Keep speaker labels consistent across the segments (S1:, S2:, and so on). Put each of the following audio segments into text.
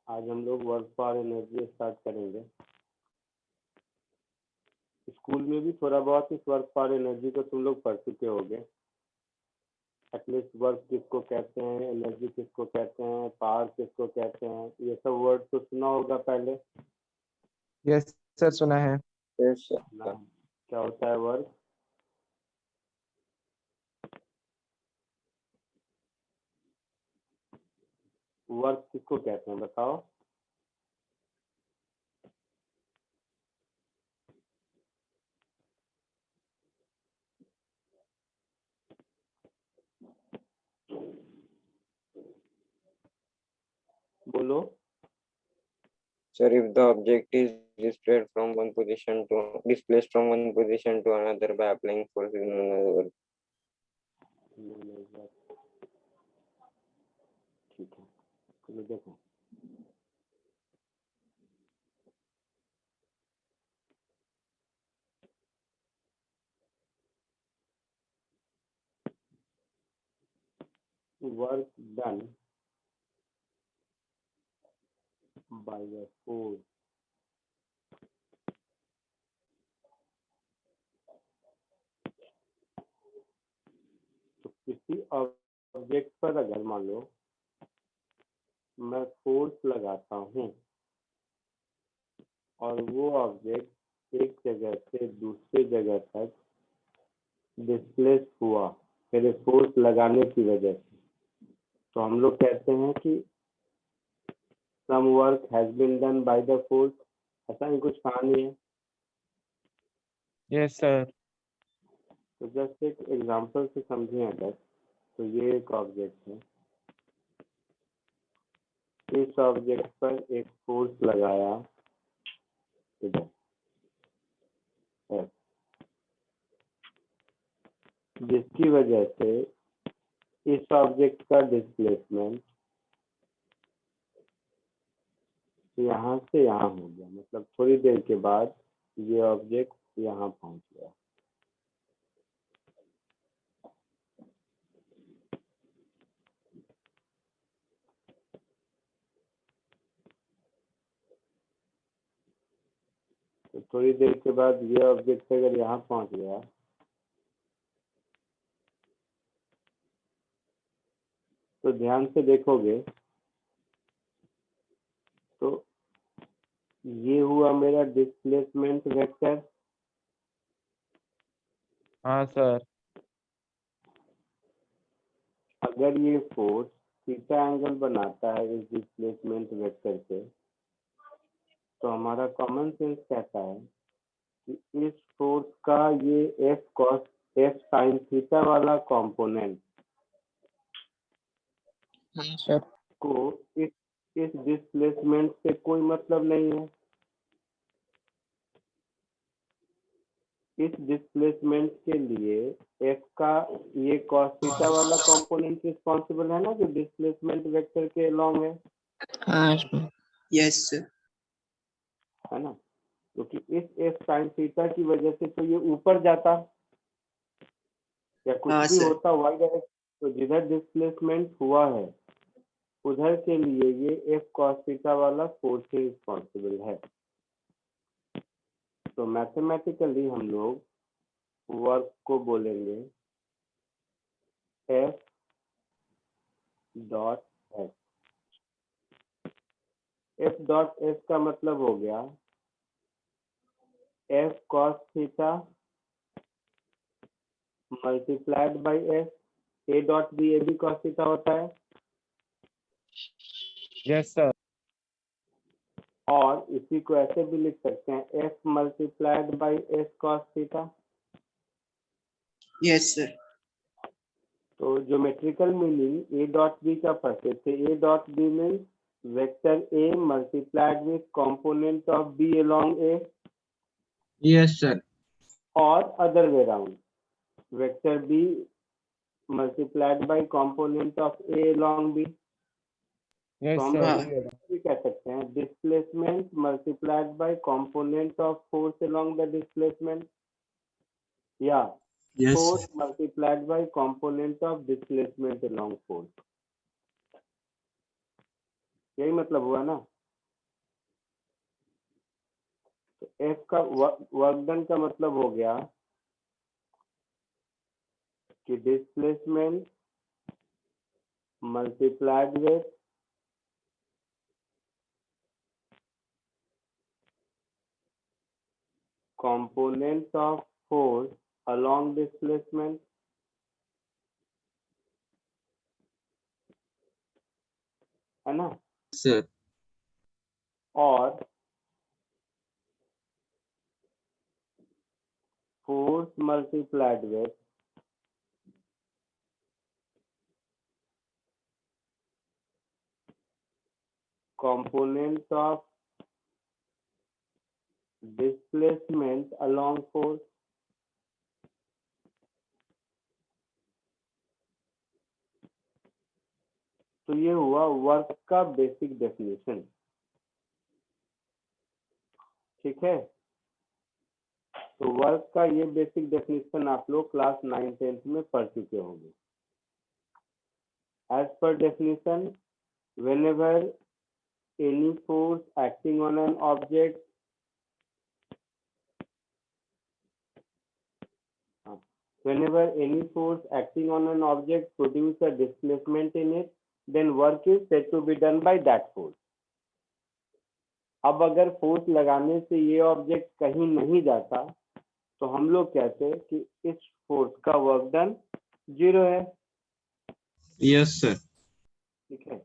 S1: आज हम लोग वर्क फॉर एनर्जी स्टार्ट करेंगे। स्कूल में भी थोड़ा बहुत इस वर्क फॉर एनर्जी को तुम लोग पढ़ चुके होगे। एटलीस्ट वर्क किसको कहते हैं, एनर्जी किसको कहते हैं, पावर किसको कहते हैं, ये सब वर्ड तो सुना होगा पहले।
S2: यस सर, सुना है।
S3: यस
S1: ना क्या होता है वर्क? वर्क किसको कहते हैं बताओ? बोलो।
S3: Sir, if the object is displaced from one position to another by applying forces in another.
S1: ठीक है, चलो देखो। Work done by a force तो किसी ऑब्जेक्ट पर अगर मान लो मैं फोर्स लगाता हूँ और वो ऑब्जेक्ट एक जगह से दूसरे जगह तक डिस्प्लेस हुआ मेरे फोर्स लगाने की वजह से, तो हम लोग कहते हैं कि some work has been done by the force. ऐसा ही कुछ कहानी है।
S2: Yes sir.
S1: तो जस्ट एक एग्जांपल से समझें अगर, तो ये एक ऑब्जेक्ट है, इस ऑब्जेक्ट पर एक फोर्स लगाया इधर है, जिसकी वजह से इस ऑब्जेक्ट का डिस्प्लेसमेंट यहाँ से यहाँ हो गया। मतलब थोड़ी देर के बाद ये ऑब्जेक्ट यहाँ पहुंच गया। तो थोड़ी देर के बाद ये ऑब्जेक्ट अगर यहाँ पहुंच गया तो ध्यान से देखोगे तो ये हुआ मेरा डिस्प्लेसमेंट वेक्टर।
S2: हाँ सर।
S1: अगर ये फोर्स थीटा एंगल बनाता है इस डिस्प्लेसमेंट वेक्टर से, तो हमारा कॉमन सेंस कहता है कि इस फोर्स का ये F cos F sine theta वाला कंपोनेंट
S4: सर
S1: को इस डिस्प्लेसमेंट से कोई मतलब नहीं है। इस डिस्प्लेसमेंट के लिए एफ का ये cos थीटा वाला कंपोनेंट रिस्पॉन्सिबल है ना, जो डिस्प्लेसमेंट वेक्टर के अलोंग है।
S4: हाँ यस सर
S1: है ना, क्योंकि इस एफ साइन थीटा की वजह से तो ये ऊपर जाता या कुछ
S4: हाँ
S1: भी
S4: सर।
S1: होता वाई डायरेक्शन, तो जिधर डिस्प्लेसमेंट हुआ है उधर के लिए ये एफ cos थीटा वाला फोर्स ही रिस्पॉन्सिबल है। तो मैथमेटिकली हम लोग वर्क को बोलेंगे F dot S. F dot S का मतलब हो गया F cos theta multiplied by S. A dot B, A B cos theta होता है।
S2: Yes sir.
S1: और इसी को ऐसे भी लिख सकते हैं F multiplied by S cos theta.
S4: Yes sir.
S1: तो geometrical meaning A dot B का पढ़ते थे। A dot B means vector A multiplied with component of B along A,
S4: yes sir.
S1: और other way round vector B multiplied by component of A along B.
S2: Yes
S1: तो हम
S2: sir.
S1: भी कह सकते हैं displacement multiplied by component of force along the displacement, या
S4: yes
S1: force multiplied by component of displacement along force. यही मतलब हुआ ना। एफ का वर्क डन का मतलब हो गया कि displacement multiplied with components of force along displacement है ना,
S4: sir.
S1: और force multiplied with components of displacement along force। तो ये हुआ वर्क का बेसिक डेफिनेशन। ठीक है, तो वर्क का ये बेसिक डेफिनेशन आप लोग क्लास 9th-10th में पढ़ चुके होंगे। As per definition, whenever any force acting on an object whenever any force acting on an object produce a displacement in it, then work is said to be done by that force। अब अगर force लगाने से ये object कहीं नहीं जाता तो हम लोग कहते हैं कि इस फोर्स का वर्क डन 0 है।
S4: Yes, sir.
S1: ठीक है,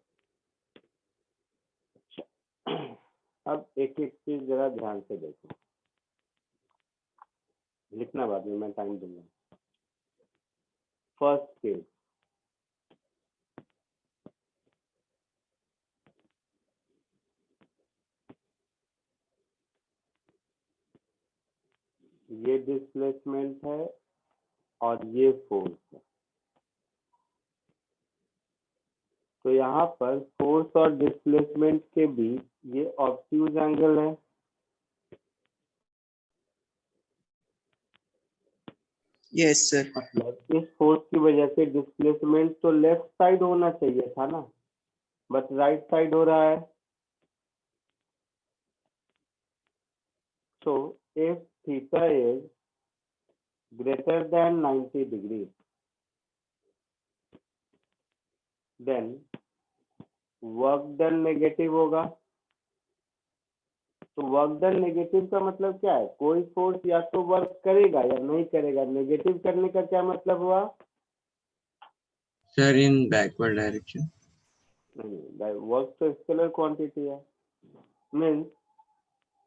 S1: अब एक एक चीज जरा ध्यान से देखो, लिखना बाद में, मैं टाइम दूंगा। फर्स्ट केस, ये डिस्प्लेसमेंट है और ये फोर्स है। तो यहाँ पर फोर्स और डिस्प्लेसमेंट के बीच ये ऑब्ट्यूज एंगल है।
S4: Yes, sir.
S1: मतलब इस फोर्स की वजह से डिस्प्लेसमेंट तो लेफ्ट साइड होना चाहिए था ना, बट राइट साइड हो रहा है। So if theta is greater than 90 degree, then work done negative होगा। तो वर्क डन नेगेटिव का मतलब क्या है? कोई फोर्स या तो वर्क करेगा या नहीं करेगा। नेगेटिव करने का क्या मतलब हुआ?
S4: Sir, in backward direction.
S1: नहीं, वर्क तो स्केलर क्वांटिटी है। Means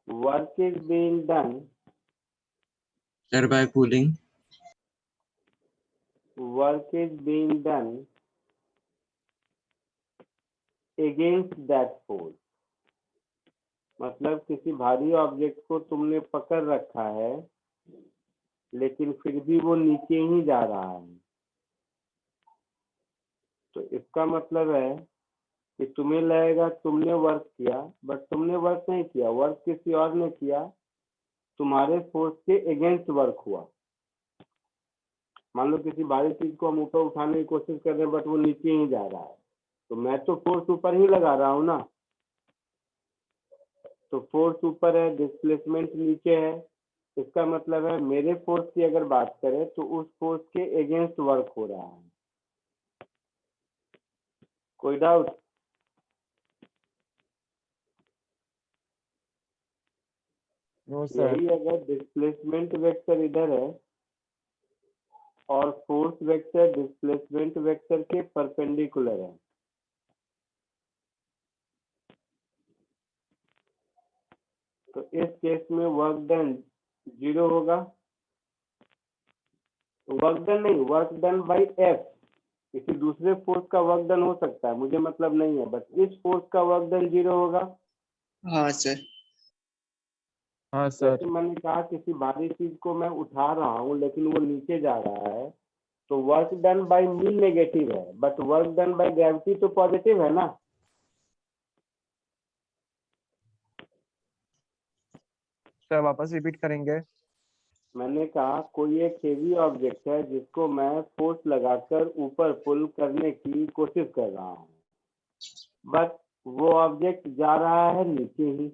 S1: work is being done,
S4: Sir, by pulling.
S1: Work is being done against that force. मतलब किसी भारी ऑब्जेक्ट को तुमने पकड़ रखा है लेकिन फिर भी वो नीचे ही जा रहा है, तो इसका मतलब है कि तुम्हें लगेगा तुमने वर्क किया, बट तुमने वर्क नहीं किया, वर्क किसी और ने किया, तुम्हारे फोर्स के अगेंस्ट वर्क हुआ। मान लो किसी भारी चीज को हम ऊपर उठाने की कोशिश कर रहे हैं बट वो नीचे ही जा रहा है, तो मैं तो फोर्स ऊपर ही लगा रहा हूँ ना। तो फोर्स ऊपर है, डिस्प्लेसमेंट नीचे है, इसका मतलब है मेरे फोर्स की अगर बात करें तो उस फोर्स के अगेंस्ट वर्क हो रहा है। कोई डाउट?
S2: No sir.
S1: यही अगर डिस्प्लेसमेंट वेक्टर इधर है और फोर्स वेक्टर डिस्प्लेसमेंट वेक्टर के परपेंडिकुलर है, तो इस केस में वर्क डन 0 होगा। वर्क डन नहीं, वर्क डन बाई एफ। किसी दूसरे फोर्स का वर्क डन हो सकता है, मुझे मतलब नहीं है, बट इस फोर्स का वर्क डन 0 होगा।
S4: हाँ सर।
S2: हाँ सर।
S1: जैसे मैंने कहा किसी भारी चीज को मैं उठा रहा हूँ लेकिन वो नीचे जा रहा है, तो work done by me negative है, but work done by gravity तो पॉजिटिव है ना।
S2: सर वापस रिपीट करेंगे।
S1: मैंने कहा कोई एक हेवी ऑब्जेक्ट है जिसको मैं फोर्स लगाकर ऊपर पुल करने की कोशिश कर रहा हूँ, बट वो ऑब्जेक्ट जा रहा है नीचे ही।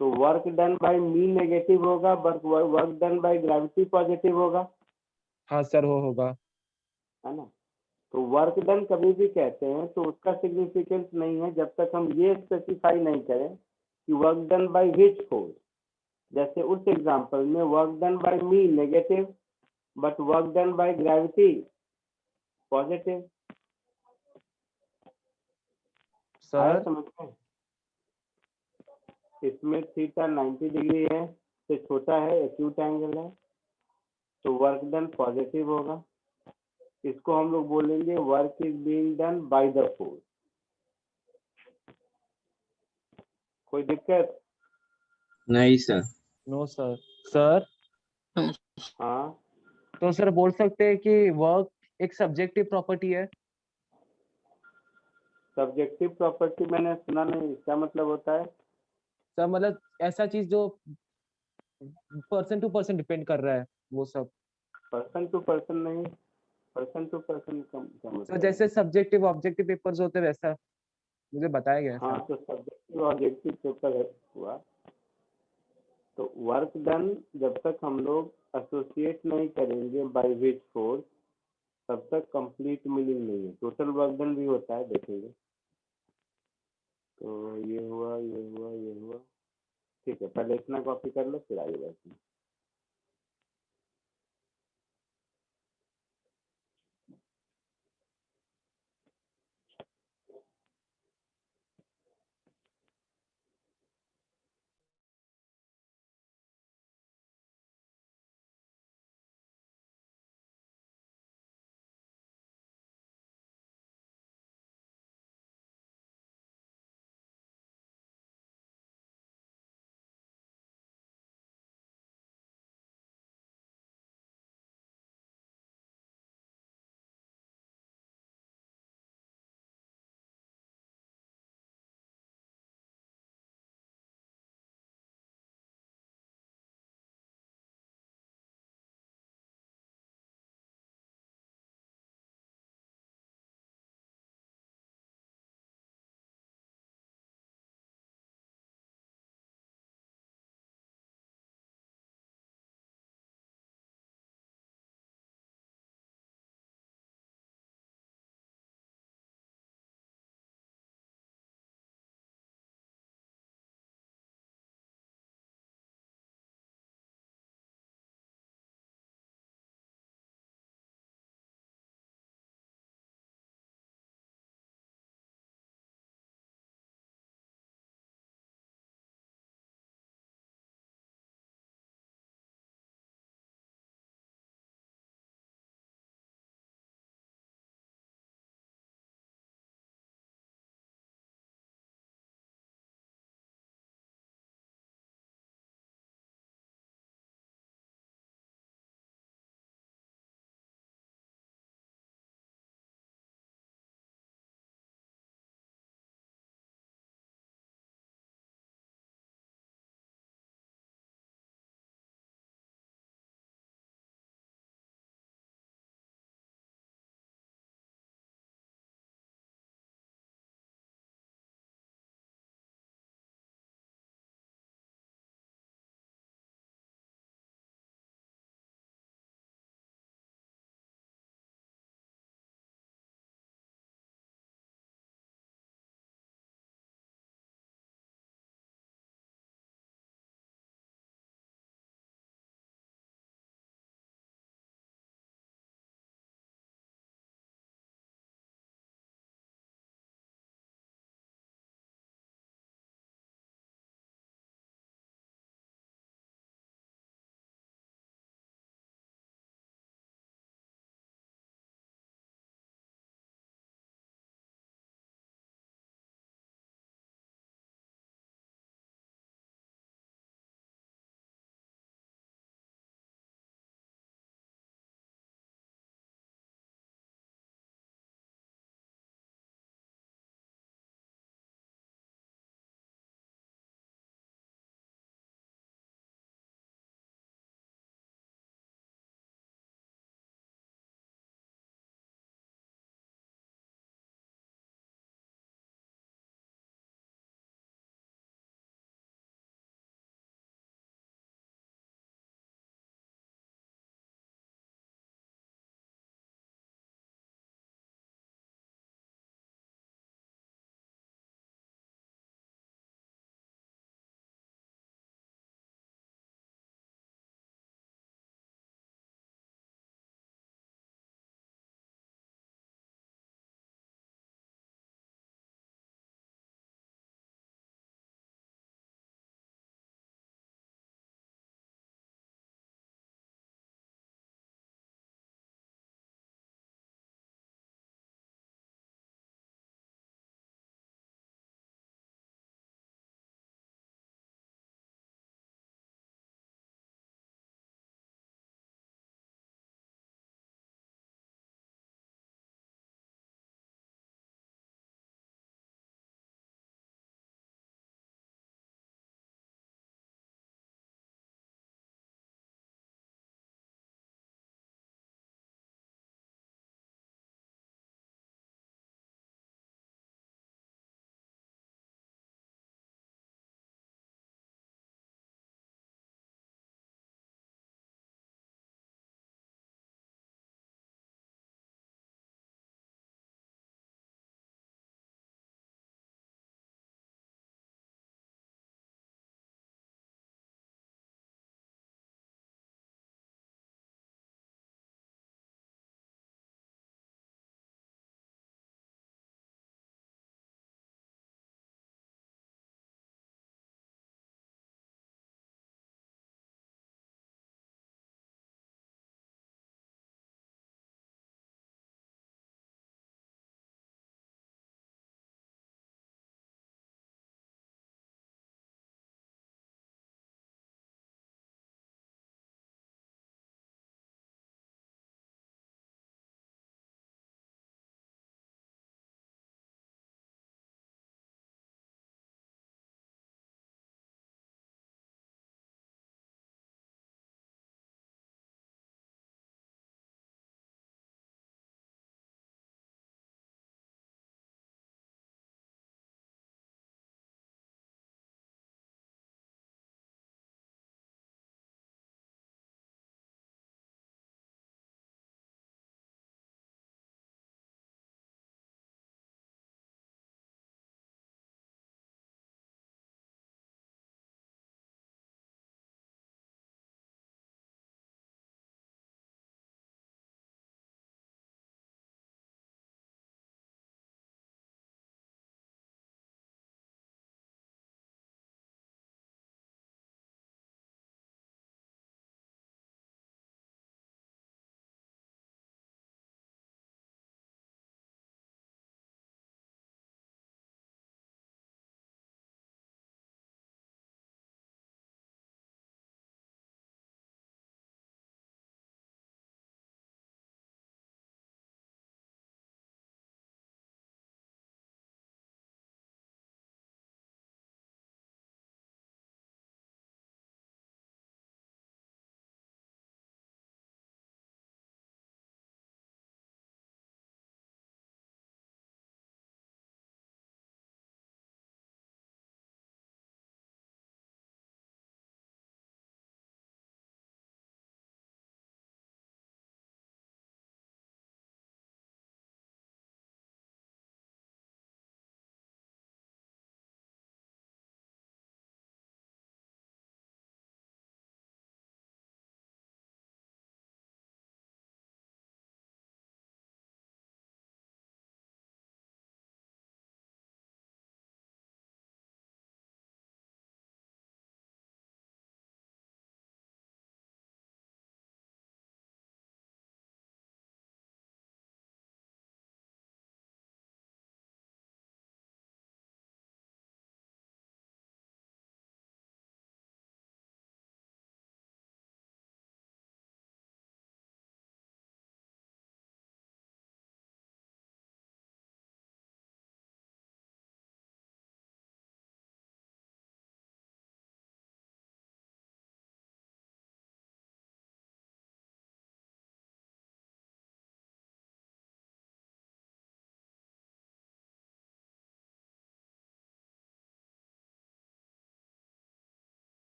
S1: तो work done by me negative होगा, work done by gravity positive होगा,
S2: हाँ सर वो होगा।
S1: है ना। तो वर्क डन कभी भी कहते हैं तो उसका सिग्निफिकेंस नहीं है जब तक हम ये स्पेसिफाई नहीं करें कि work done by which force. जैसे उस एग्जांपल में work done by me negative but work done by gravity positive. आया
S2: सर
S1: समझ में? इसमें थीटा 90 डिग्री है, से छोटा है, एक्यूट एंगल है, तो वर्क डन पॉजिटिव होगा। इसको हम लोग बोलेंगे work is being done by the force. कोई दिक्कत?
S4: नहीं सर।
S2: No sir. सर
S1: हाँ,
S2: तो सर बोल सकते हैं कि वर्क एक सब्जेक्टिव प्रॉपर्टी है।
S1: सब्जेक्टिव प्रॉपर्टी मैंने सुना नहीं, इसका मतलब होता है
S2: सर मतलब ऐसा चीज जो पर्सन टू पर्सन डिपेंड कर रहा है वो सब।
S1: पर्सन टू पर्सन नहीं, पर्सन टू पर्सन का
S2: तो
S1: मतलब
S2: जैसे
S1: है।
S2: सब्जेक्टिव ऑब्जेक्टिव पेपर्स होते हैं वैसा मुझे बताया गया है
S1: हाँ,
S2: सर।
S1: तो सब्जेक्टिव ऑब्जेक्टिव पेपर हुआ। तो वर्क डन जब तक हम लोग एसोसिएट नहीं करेंगे बाय विच फोर्स, तब तक कंप्लीट मीनिंग नहीं है। टोटल वर्क डन भी होता है, देखेंगे। तो ये हुआ, ये हुआ, ये हुआ। ठीक है, पहले इतना कॉपी कर लो फिर आगे बढ़ते हैं।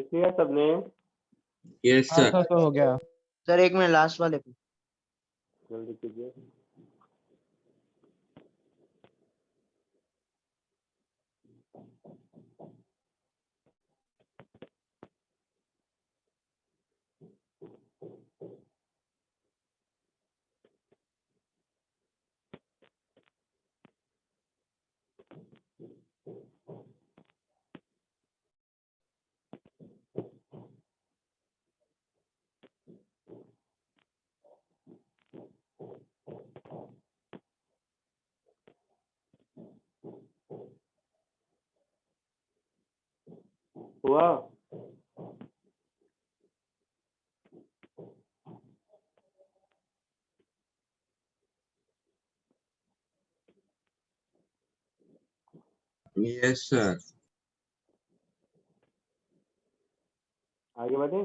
S1: लिख लिया सबने?
S4: Yes,
S2: हाँ
S4: sir.
S2: सर, तो हो गया।
S5: सर एक मिनट लास्ट वाले पे।
S1: जल्दी कीजिए। हुआ?
S4: Yes, sir.
S1: आगे बढ़े?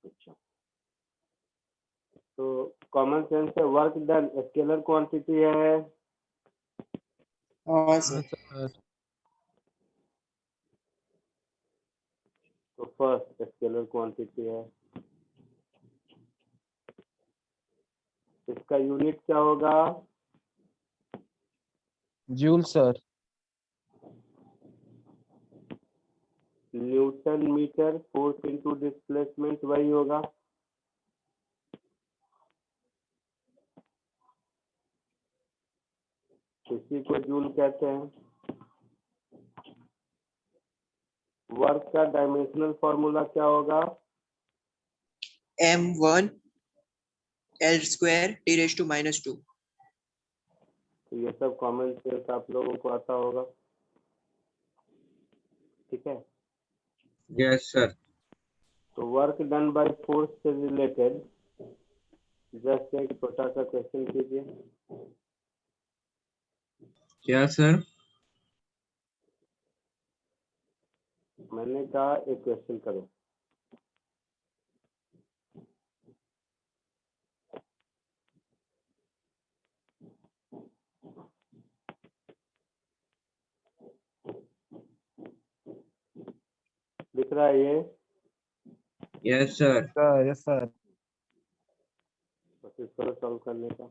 S1: अच्छा, तो कॉमन सेंस से वर्क डन स्केलर क्वांटिटी है।
S5: हाँ
S2: हाँ
S5: सर।
S2: सर।
S1: तो फर्स्ट स्केलर क्वांटिटी है, इसका यूनिट क्या होगा?
S2: Joule sir.
S1: Newton metre, force into displacement वही होगा। इसी को जूल कहते हैं। वर्क का डायमेंशनल फॉर्मूला क्या होगा?
S5: M1 L square T raise to -2।
S1: तो ये सब कॉमन सेंस आप लोगों को आता होगा, ठीक है।
S4: Yes, sir.
S1: तो वर्क डन बाय फोर्स से रिलेटेड जस्ट एक छोटा सा क्वेश्चन कीजिए।
S4: क्या सर?
S1: मैंने कहा एक क्वेश्चन करो। दिख रहा है ये?
S4: Yes, sir.
S2: Sir, yes sir.
S1: कोशिश करो सॉल्व करने का।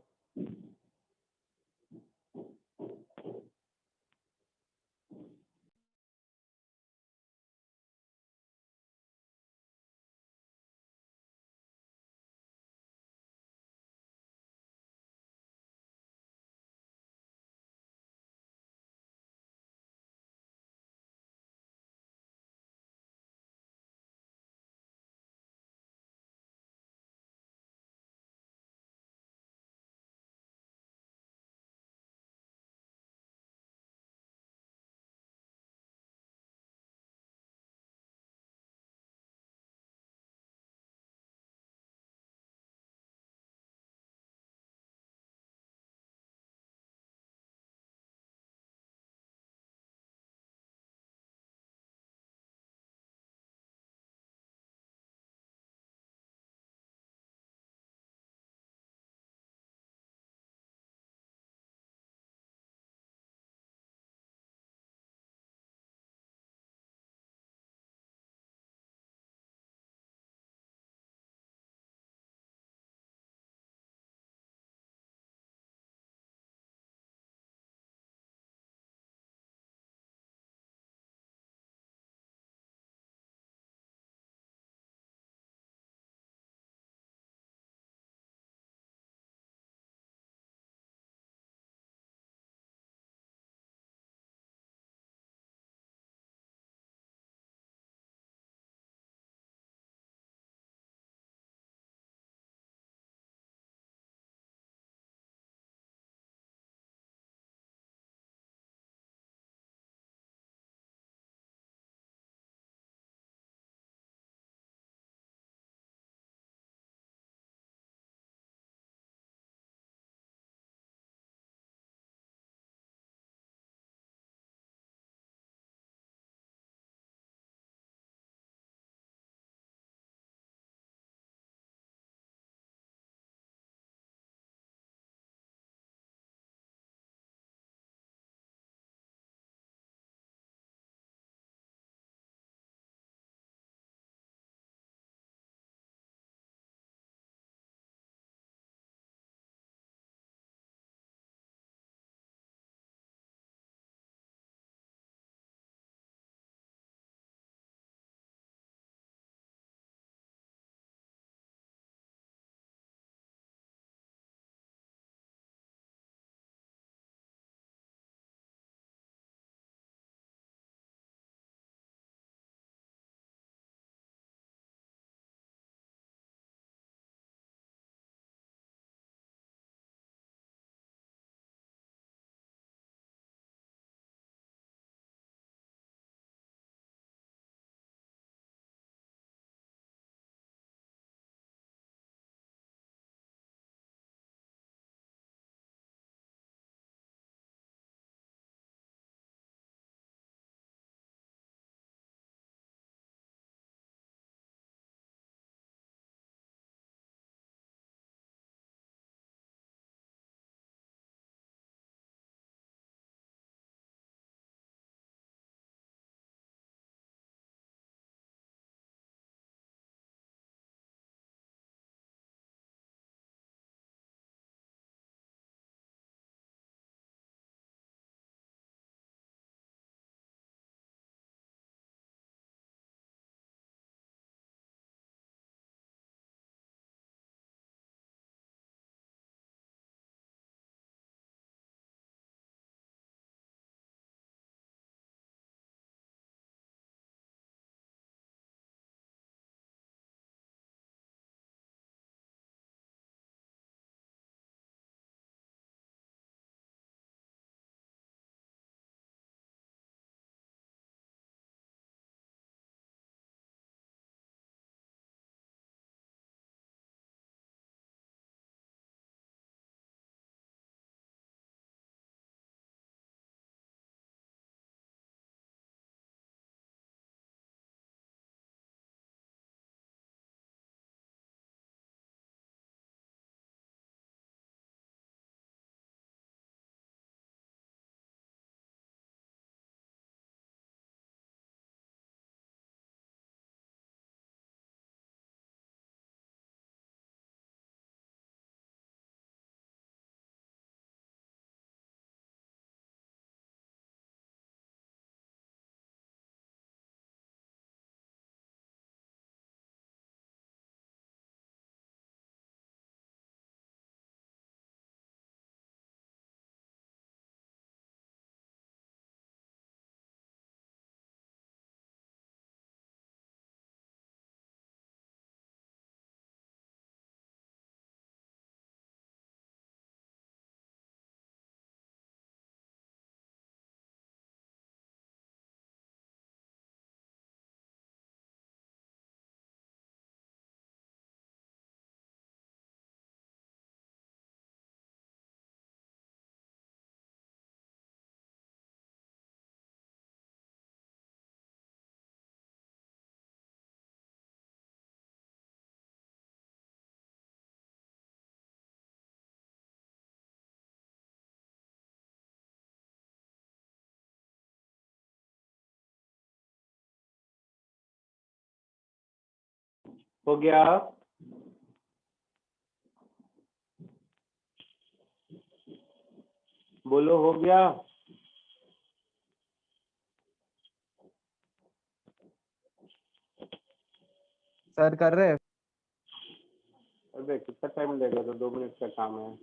S1: हो गया? बोलो हो गया?
S2: सर कर रहे हैं।
S1: अबे कितना टाइम लगेगा? तो 2 मिनट का काम है।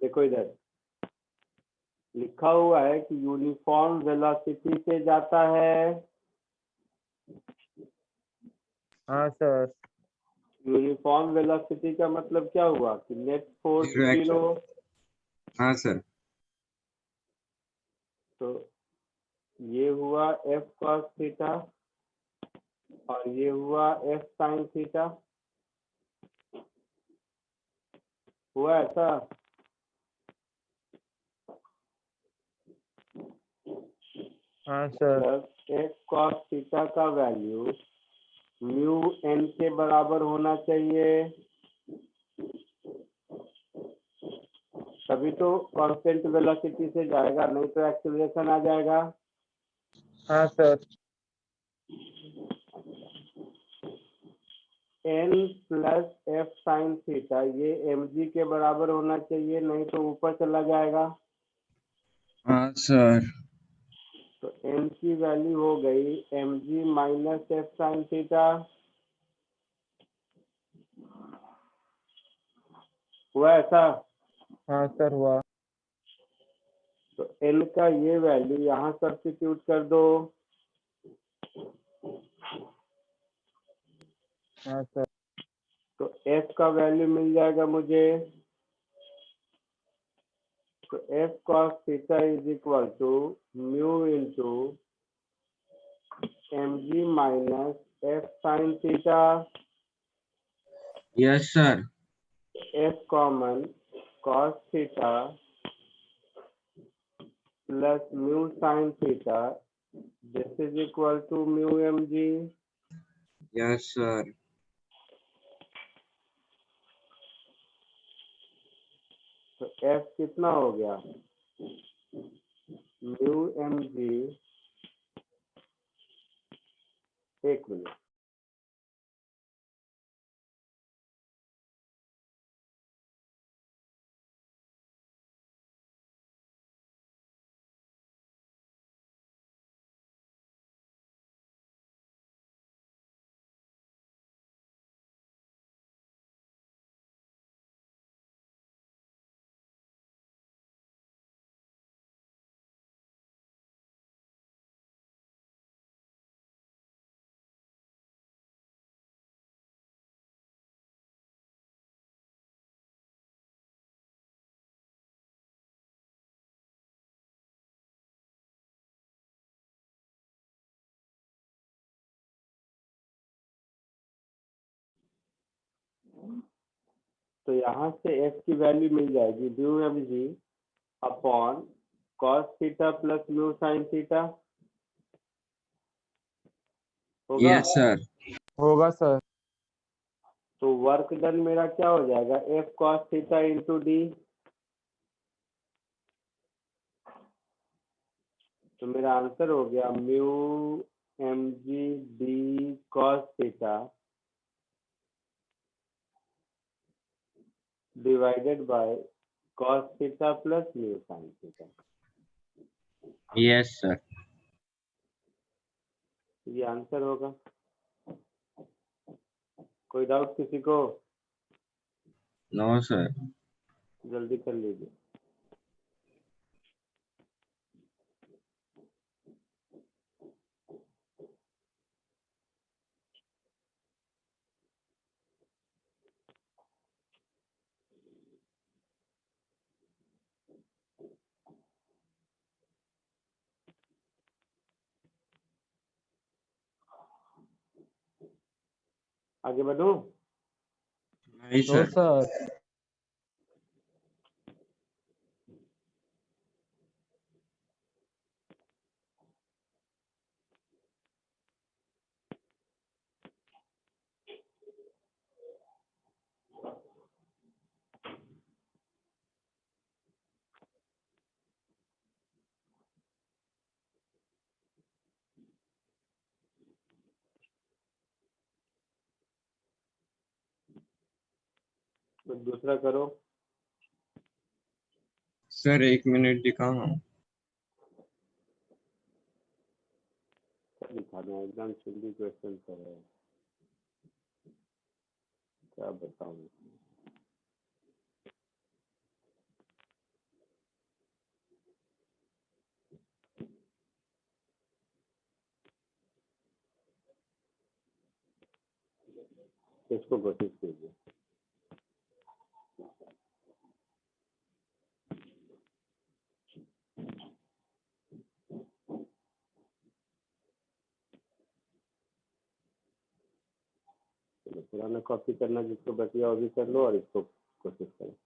S1: देखो इधर लिखा हुआ है कि यूनिफॉर्म वेलोसिटी से जाता है।
S2: हाँ सर।
S1: यूनिफॉर्म वेलोसिटी का मतलब क्या हुआ कि नेट फोर्स
S4: Zero action.
S1: 0।
S4: हाँ सर।
S1: तो ये हुआ एफ कॉस थीटा और ये हुआ एफ साइन थीटा। हुआ ऐसा?
S2: हाँ sir.
S1: Plus F cos theta का वैल्यू म्यू एन के बराबर होना चाहिए, तभी तो कांस्टेंट वेलोसिटी से जाएगा, नहीं तो एक्सीलरेशन आ जाएगा।
S2: हाँ sir.
S1: N plus F sine theta ये एम जी के बराबर होना चाहिए, नहीं तो ऊपर चला जाएगा।
S4: हाँ सर।
S1: तो एन की वैल्यू हो गई M G minus F sine theta. हुआ ऐसा?
S2: हाँ सर हुआ।
S1: तो एल का ये वैल्यू यहाँ सब्स्टिट्यूट कर दो।
S2: हाँ सर।
S1: तो एफ का वैल्यू मिल जाएगा मुझे। तो F cos theta is equal to mu into M G minus F sine theta.
S4: Yes sir.
S1: F common cos theta plus mu sine theta this is equal to mu M G.
S4: Yes sir.
S1: तो F कितना हो गया? Mu M G. एक minute. तो यहाँ से F की value मिल जाएगी mu M G upon cos theta plus mu sine theta. होगा?
S4: Yes sir.
S2: होगा सर।
S1: तो वर्क डन मेरा क्या हो जाएगा? F cos theta into D. तो मेरा आंसर हो गया mu M G D cos theta divided by cos theta plus mu sine theta.
S4: Yes sir.
S1: ये आंसर होगा। कोई डाउट किसी को?
S4: No sir.
S1: जल्दी कर लीजिए। आगे बढ़ो।
S4: नहीं
S2: नो
S4: सर।
S2: सर।
S1: तो दूसरा करो।
S4: सर 1 मिनट दिखाओ।
S1: क्या दिखाना है? एकदम सिंपल क्वेश्चन कर रहे हैं, क्या बताऊं। इसको कोशिश कीजिए। चलो पुराना कॉपी करना जिसको बचिया वो भी कर लो और इसको कोशिश करो।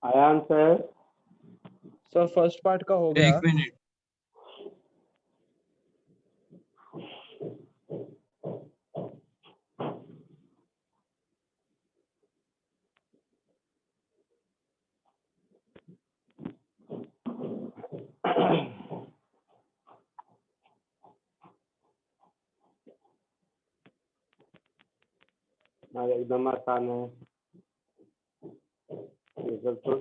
S1: Ayaan sir,
S2: sir first part का हो
S4: एक
S2: गया।
S4: मिनट।
S1: हाँ, एकदम आसान है। ये सब तो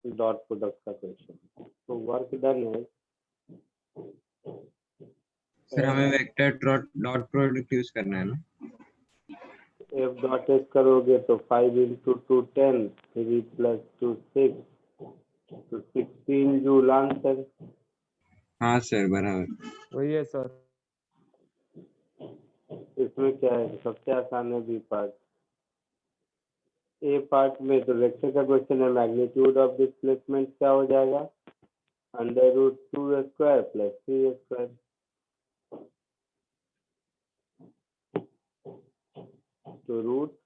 S1: डॉट प्रोडक्ट का क्वेश्चन, तो वर्क डन है।
S4: सर हमें वेक्टर डॉट प्रोडक्ट यूज करना है ना?
S1: एफ डॉट एस करोगे तो 5 इंटू 2 10, 3 प्लस 2 6, तो 16 जूल आंसर।
S4: हाँ सर बराबर।
S2: वही है सर।
S1: इसमें क्या है, सबसे आसान है बी पार्ट। ए पार्ट में तो वेक्टर का क्वेश्चन है, मैग्नीट्यूड ऑफ डिस्प्लेसमेंट क्या हो जाएगा, under root 2 square plus 3 square. तो root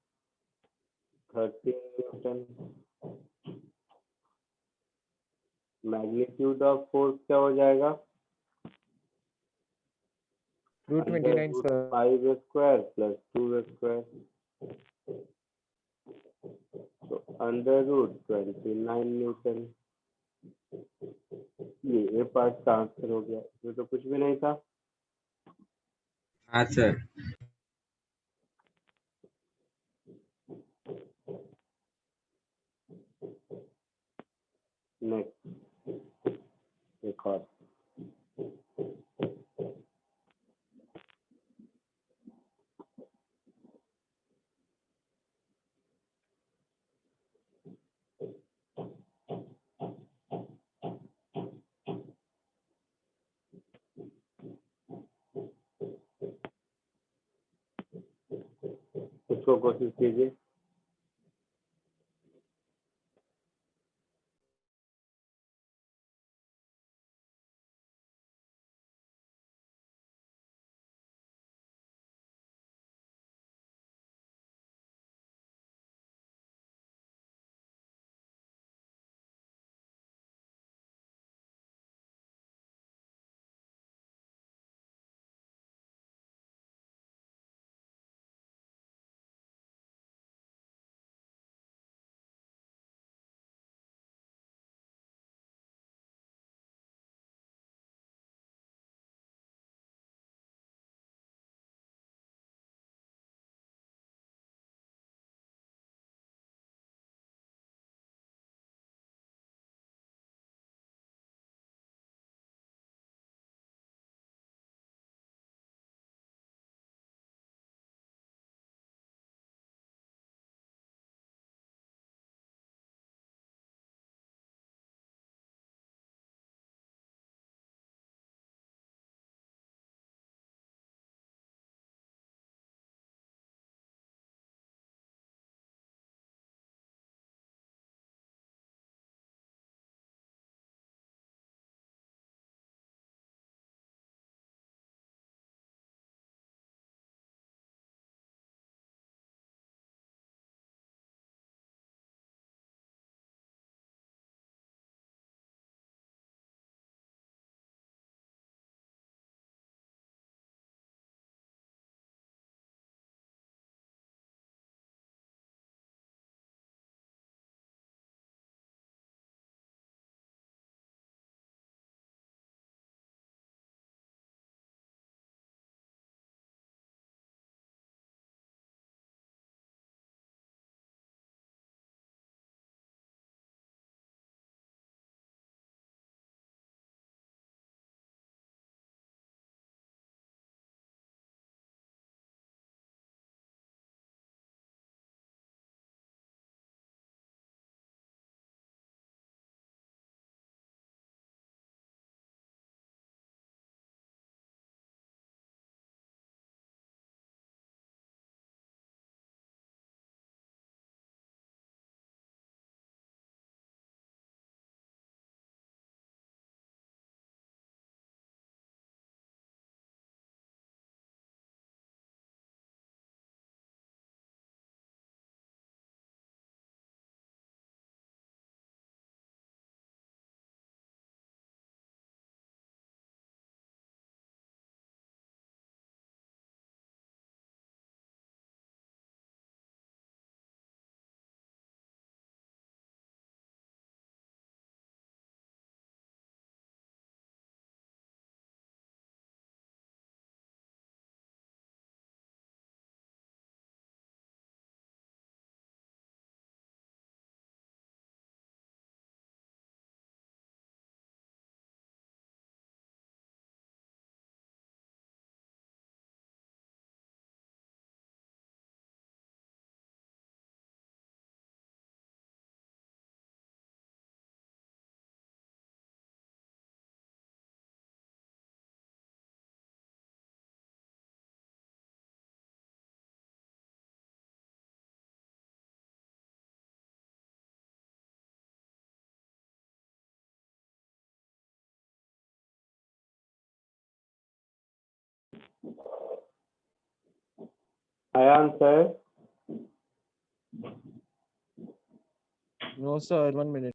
S1: 13 newton. Magnitude of force क्या हो जाएगा,
S2: root
S1: under
S2: 29
S1: root
S2: sir.
S1: 5 square plus 2 square, तो अंडर रूट 29 न्यूटन। ये ए पार्ट का आंसर हो गया, इसमें तो कुछ भी नहीं था।
S4: हाँ सर।
S1: नेक्स्ट एक और। इसको कोशिश कीजिए। Ayan sir,
S2: No, sir. 1 minute.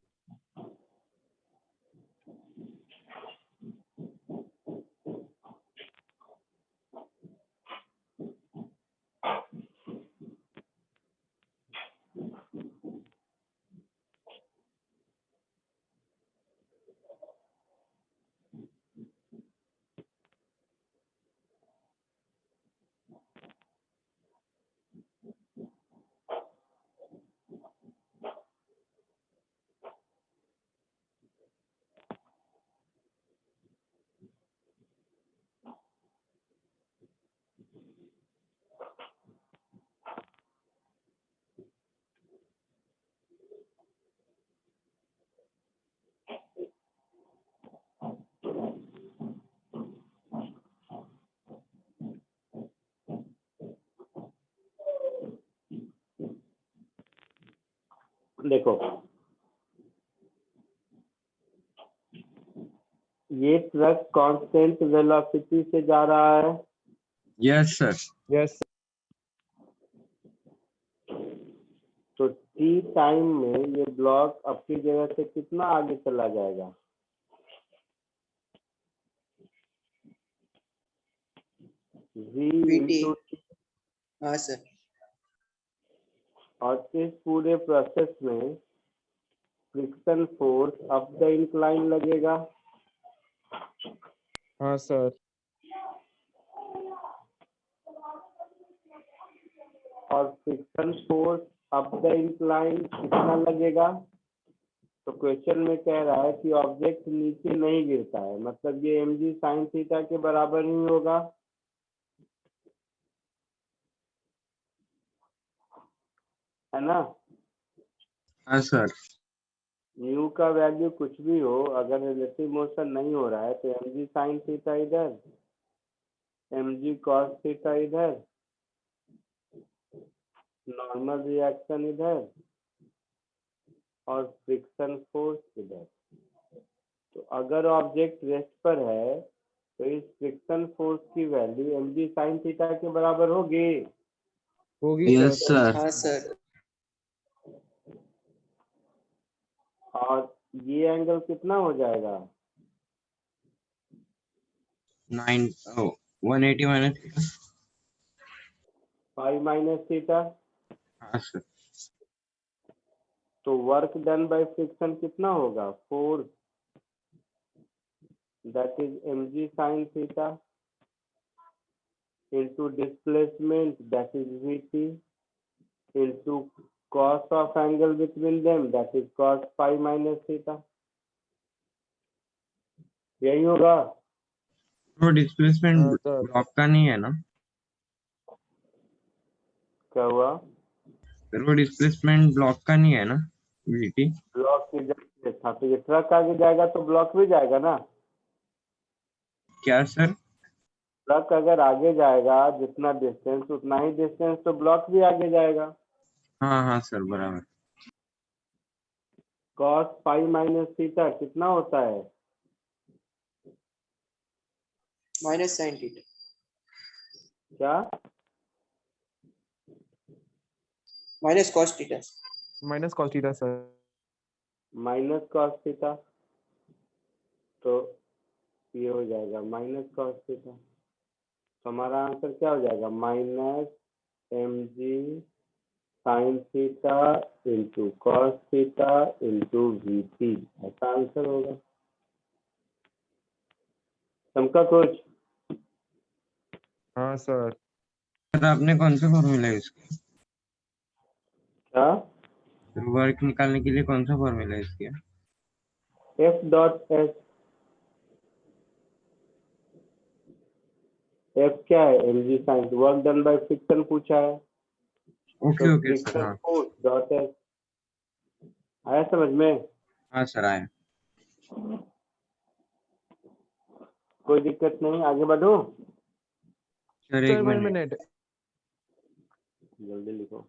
S1: देखो ये ट्रक कांस्टेंट वेलोसिटी से जा रहा है,
S4: Yes, sir.
S2: Yes.
S1: तो टी टाइम में ये ब्लॉक अपनी जगह से कितना आगे चला जाएगा? v
S5: VT।
S1: इंटू,
S5: हाँ सर।
S1: और इस पूरे प्रोसेस में friction force up the incline लगेगा,
S2: हाँ सर।
S1: और friction force up the incline कितना लगेगा? तो क्वेश्चन में कह रहा है कि ऑब्जेक्ट नीचे नहीं गिरता है, मतलब ये mg sin थीटा के बराबर ही होगा, है ना?
S4: हाँ सर.
S1: म्यू का वैल्यू कुछ भी हो, अगर रिलेटिव मोशन नहीं हो रहा है तो mg sin थीटा इधर, mg cos थीटा इधर, नॉर्मल रिएक्शन इधर और फ्रिक्शन फोर्स इधर। तो अगर ऑब्जेक्ट रेस्ट पर है तो इस फ्रिक्शन फोर्स की वैल्यू mg sin थीटा के बराबर होगी।
S2: होगी
S4: Yes,
S2: सर।
S4: sir.
S5: हाँ सर।
S1: और ये एंगल कितना हो जाएगा?
S4: 180 minus.
S1: Five minus theta.
S4: हाँ सर.
S1: तो वर्क डन बाय फ्रिक्शन कितना होगा? Force, that is mg sin theta into displacement, that is vt, into cos of angle between them, that is cos phi minus theta। यही होगा।
S4: वो displacement
S2: हाँ sir.
S4: Block का नहीं है ना?
S1: क्या हुआ?
S4: वो डिस्प्लेसमेंट ब्लॉक का नहीं है ना? VT.
S1: ब्लॉक की जगह था तो ये ट्रक आगे जाएगा तो ब्लॉक भी जाएगा ना।
S4: क्या सर?
S1: ट्रक अगर आगे जाएगा जितना डिस्टेंस उतना ही डिस्टेंस तो ब्लॉक भी आगे जाएगा।
S4: हाँ हाँ सर, बराबर.
S1: cos phi माइनस थीटा कितना होता है?
S5: Minus sine theta.
S1: क्या?
S5: Minus cos theta.
S2: Minus cos theta sir.
S1: Minus cos theta, तो ये हो जाएगा माइनस cos थीटा। तो हमारा आंसर क्या हो जाएगा? Minus mg sin theta into cos theta into VT, ऐसा आंसर होगा। समका कुछ?
S2: हाँ सर।
S4: सर आपने कौन सा फॉर्मूला यूज किया?
S1: क्या?
S4: वर्क निकालने के लिए कौन सा फॉर्मूला यूज किया?
S1: F dot S. एफ क्या है? mg sin, work done by friction पूछा है
S4: ओके
S1: तो
S4: ओके सर.
S1: फ्रिक्शन
S4: हाँ
S1: फोर्स डॉट एस। आया समझ में?
S4: हाँ सर, आया.
S1: कोई दिक्कत नहीं, आगे बढ़ो।
S4: सर
S2: सर
S4: एक
S2: 1
S4: मिनट.
S2: minute।
S1: जल्दी लिखो।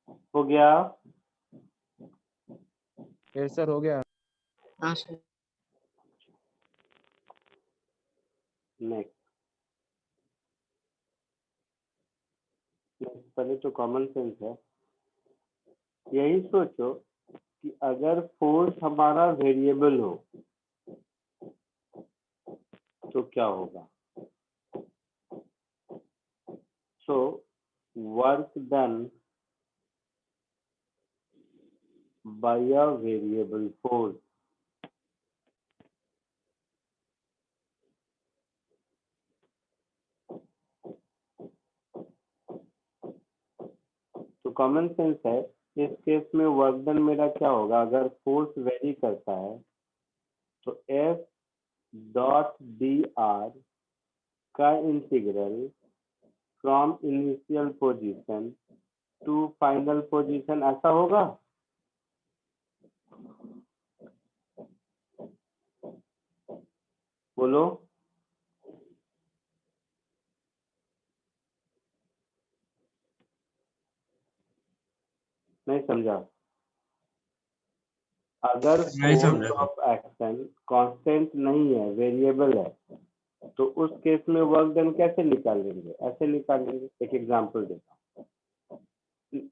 S1: हो गया?
S2: यस सर, हो गया।
S5: हाँ सर।
S1: नेक्स्ट पहले तो कॉमन सेंस है। यही सोचो कि अगर फोर्स हमारा वेरिएबल हो तो क्या होगा। So work done bye a variable force, तो कॉमन सेंस है। इस केस में वर्क डन मेरा क्या होगा, अगर फोर्स वेरी करता है तो F डॉट dr का integral from initial position to final position ऐसा होगा। बोलो। नहीं समझा। अगर
S4: नहीं
S1: फोर्स
S4: समझा।
S1: ऑफ एक्शन कांस्टेंट नहीं है, वेरिएबल है, तो उस केस में वर्क डन कैसे निकालेंगे, ऐसे निकालेंगे। एक एग्जांपल देता हूँ।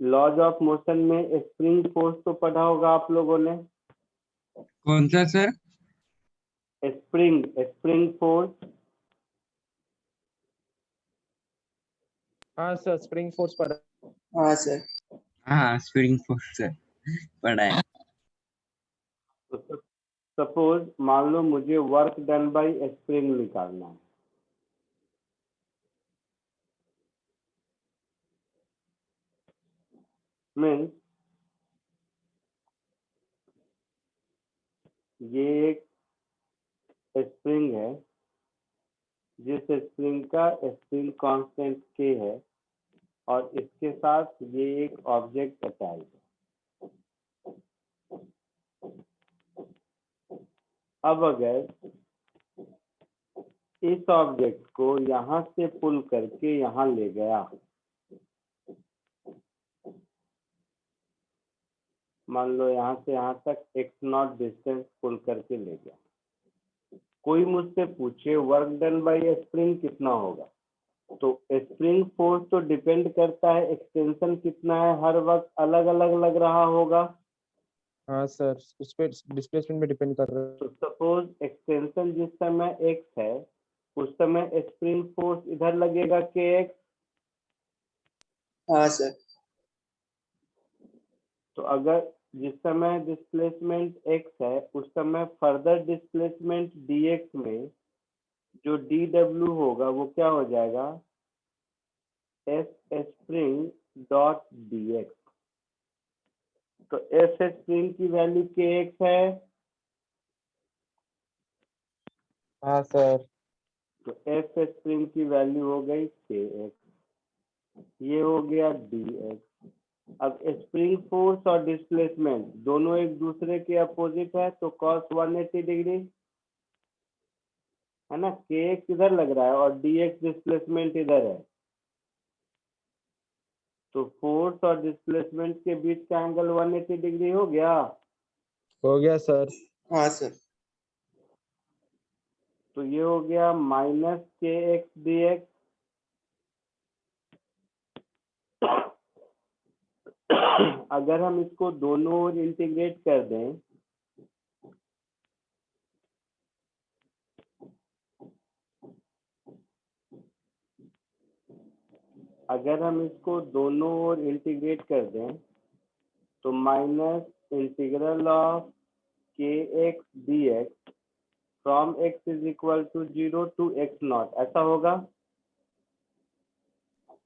S1: लॉज ऑफ मोशन में स्प्रिंग फोर्स तो पढ़ा होगा आप लोगों ने।
S4: कौन सा सर?
S1: Spring force.
S2: हाँ सर, स्प्रिंग फोर्स पर।
S5: हाँ सर।
S4: हाँ, स्प्रिंग फोर्स सर पढ़ा है।
S1: सपोज मान लो मुझे वर्क डन बाय स्प्रिंग निकालना है। मीन्स ये एक स्प्रिंग है जिस स्प्रिंग का स्प्रिंग कांस्टेंट k है और इसके साथ ये एक ऑब्जेक्ट अटैच है। अब अगर इस ऑब्जेक्ट को यहां से पुल करके यहां ले गया, मान लो यहां से यहां तक x0 डिस्टेंस पुल करके ले गया, कोई मुझसे पूछे वर्क डन बाय स्प्रिंग कितना होगा, तो स्प्रिंग फोर्स तो डिपेंड करता है एक्सटेंशन कितना है, हर वक्त अलग अलग लग रहा होगा।
S2: हाँ सर, उस पे डिस्प्लेसमेंट में डिपेंड कर रहा है।
S1: तो सपोज एक्सटेंशन जिस समय x है उस समय स्प्रिंग फोर्स इधर लगेगा kx।
S5: हाँ सर।
S1: तो अगर जिस समय डिस्प्लेसमेंट x है उस समय फर्दर डिस्प्लेसमेंट dx में जो dw होगा वो क्या हो जाएगा, s स्प्रिंग डॉट dx। तो s स्प्रिंग की वैल्यू kx है।
S2: हाँ सर।
S1: तो f स्प्रिंग की वैल्यू हो गई kx, ये हो गया dx। अब स्प्रिंग फोर्स और डिस्प्लेसमेंट दोनों एक दूसरे के अपोजिट है तो cos 180 डिग्री है ना, kx इधर लग रहा है और dx डिस्प्लेसमेंट इधर है, तो फोर्स और डिस्प्लेसमेंट के बीच का एंगल 180 डिग्री हो गया।
S2: हो गया सर।
S5: हाँ सर।
S1: तो ये हो गया माइनस kx dx। अगर हम इसको दोनों ओर इंटीग्रेट कर दें तो minus integral of kx dx from x is equal to 0 to x0 ऐसा होगा।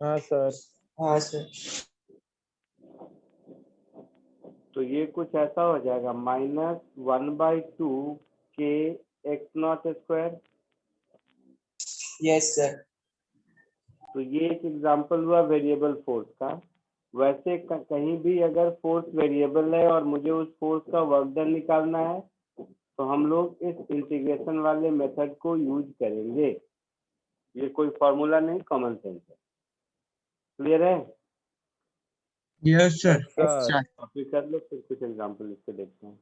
S2: हाँ सर।
S5: हाँ सर।
S1: तो ये कुछ ऐसा हो जाएगा minus 1/2 k x0 square.
S5: Yes sir.
S1: तो ये एक एग्जांपल हुआ वेरिएबल फोर्स का। वैसे कहीं भी अगर फोर्स वेरिएबल है और मुझे उस फोर्स का वर्क डन निकालना है तो हम लोग इस इंटीग्रेशन वाले मेथड को यूज करेंगे। ये कोई फॉर्मूला नहीं, कॉमन सेंस है। क्लियर है?
S4: Yes, sir.
S2: सर
S1: कॉपी कर लो, फिर कुछ एग्जांपल इसके देखते हैं।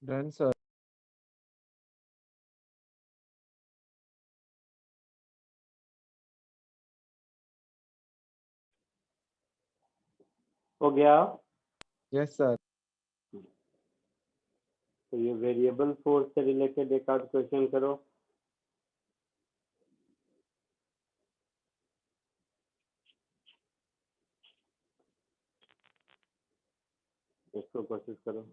S2: Done sir.
S1: हो गया।
S2: Yes sir.
S1: तो ये वेरिएबल फोर्स से रिलेटेड एक आध क्वेश्चन करो। इसको कोशिश करो।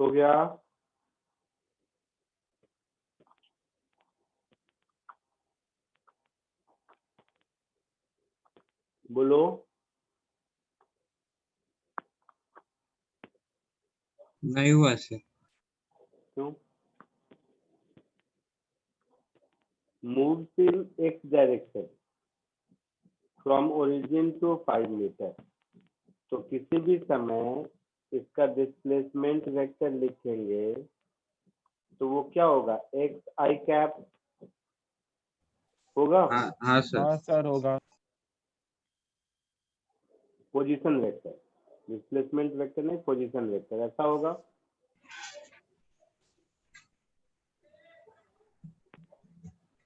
S1: हो गया। बोलो।
S4: नहीं हुआ सर।
S1: क्यों? moves in x direction from origin to 5 metre. तो किसी भी समय इसका डिस्प्लेसमेंट वेक्टर लिखेंगे तो वो क्या होगा? एक्स आई कैप होगा।
S4: हाँ सर।
S2: हाँ सर होगा।
S1: पोजीशन वेक्टर, डिस्प्लेसमेंट वेक्टर नहीं, पोजीशन वेक्टर, ऐसा होगा।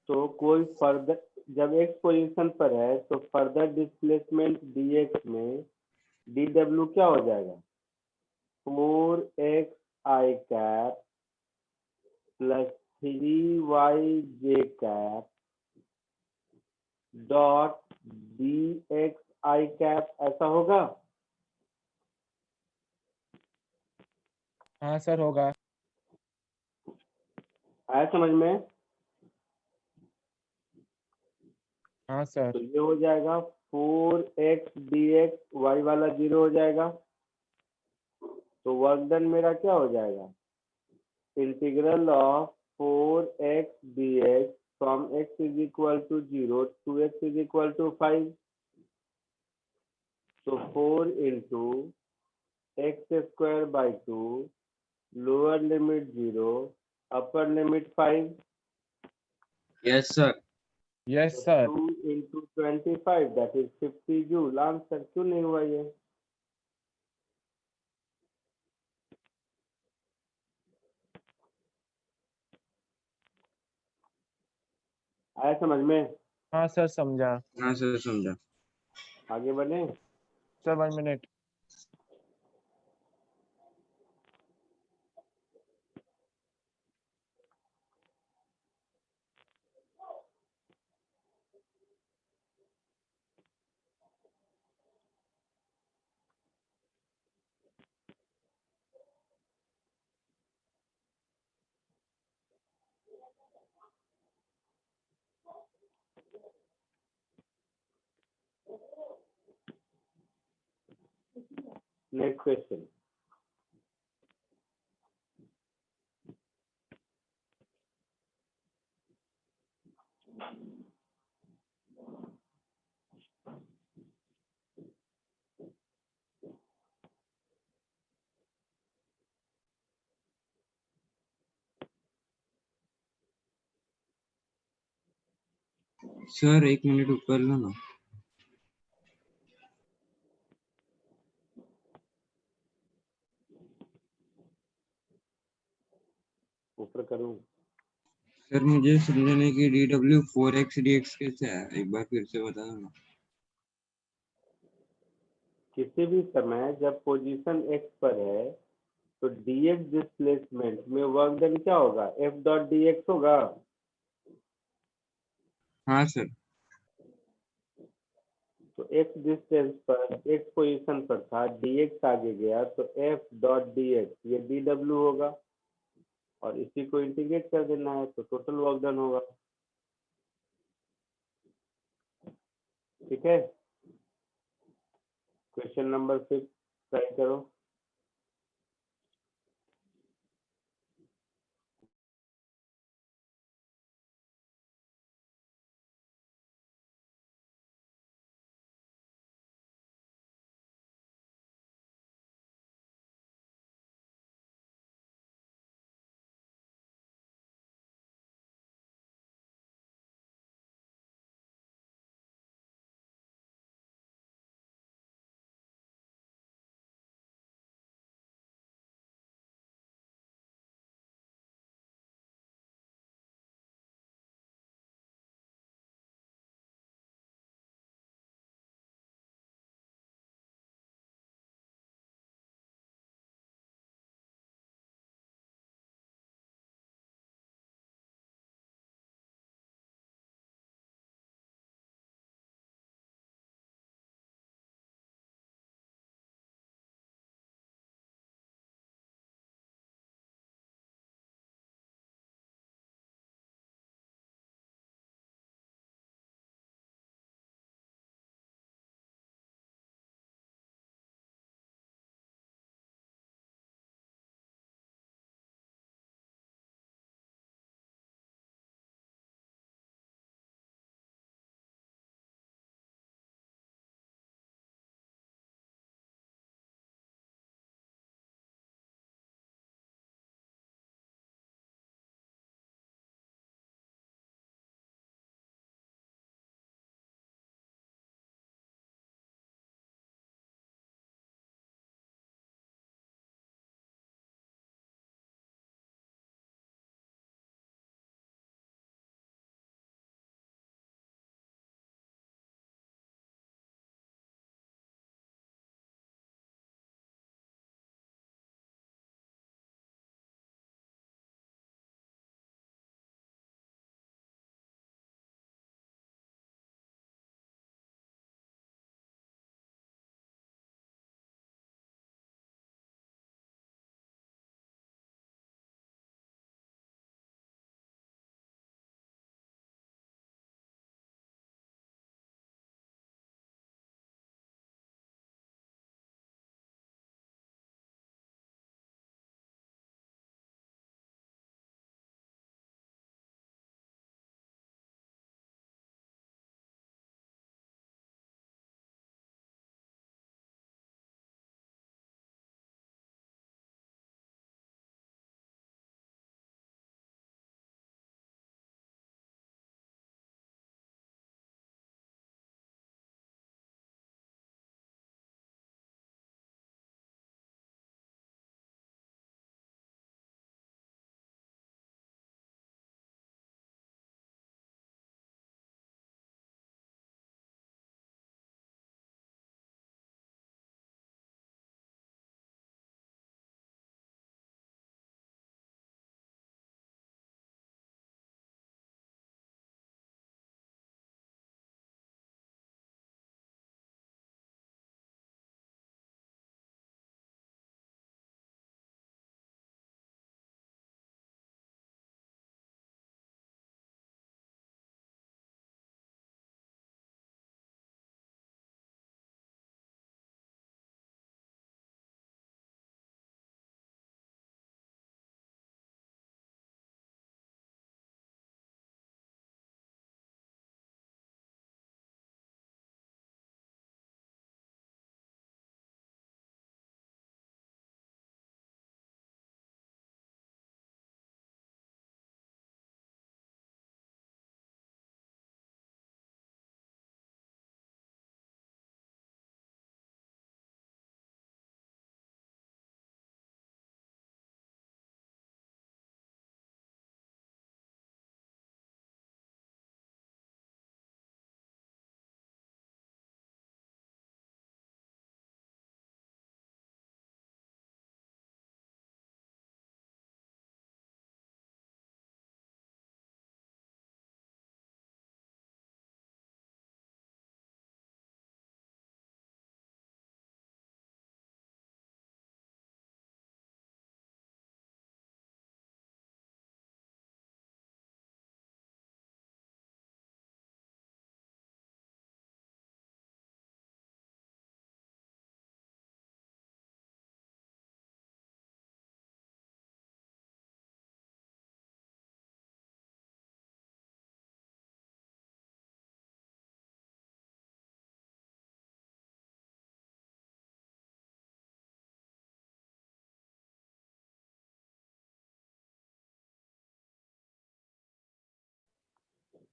S1: तो कोई फर्दर, जब एक्स पोजीशन पर है तो फर्दर डिस्प्लेसमेंट dx में dw क्या हो जाएगा? 4x I cap plus 3y cap dot dx I cap, ऐसा होगा।
S2: हाँ सर होगा।
S1: आया समझ में?
S2: हाँ सर।
S1: तो ये हो जाएगा 4x dx, y वाला 0 हो जाएगा। तो वर्क डन मेरा क्या हो जाएगा? Integral of 4x dx from x is equal to 0 to x is equal to 5। तो 4 into x square by 2, lower limit 0, upper limit 5।
S4: Yes, sir.
S2: Yes sir
S1: 2 into 25 that is 50 joule answer क्यों नहीं हुआ ये? आया समझ में?
S2: हाँ sir समझा
S4: हाँ सर समझा.
S1: आगे बढ़े?
S2: Sir 1 minute
S1: next question.
S4: Sir 1 minute ऊपर लो ना.
S1: ऊपर करूं?
S4: सर मुझे समझने की DW 4x dx कैसे है, एक बार फिर से बता दो ना.
S1: किसी भी समय जब पोजीशन x पर है तो dx डिस्प्लेसमेंट में वर्क डन क्या होगा? f डॉट dx होगा.
S4: हाँ सर.
S1: तो x डिस्टेंस पर x पोजीशन पर था, dx आगे गया तो f डॉट dx ये dw होगा और इसी को इंटीग्रेट कर देना है तो टोटल वर्क डन होगा. ठीक है. क्वेश्चन नंबर 6 ट्राई करो.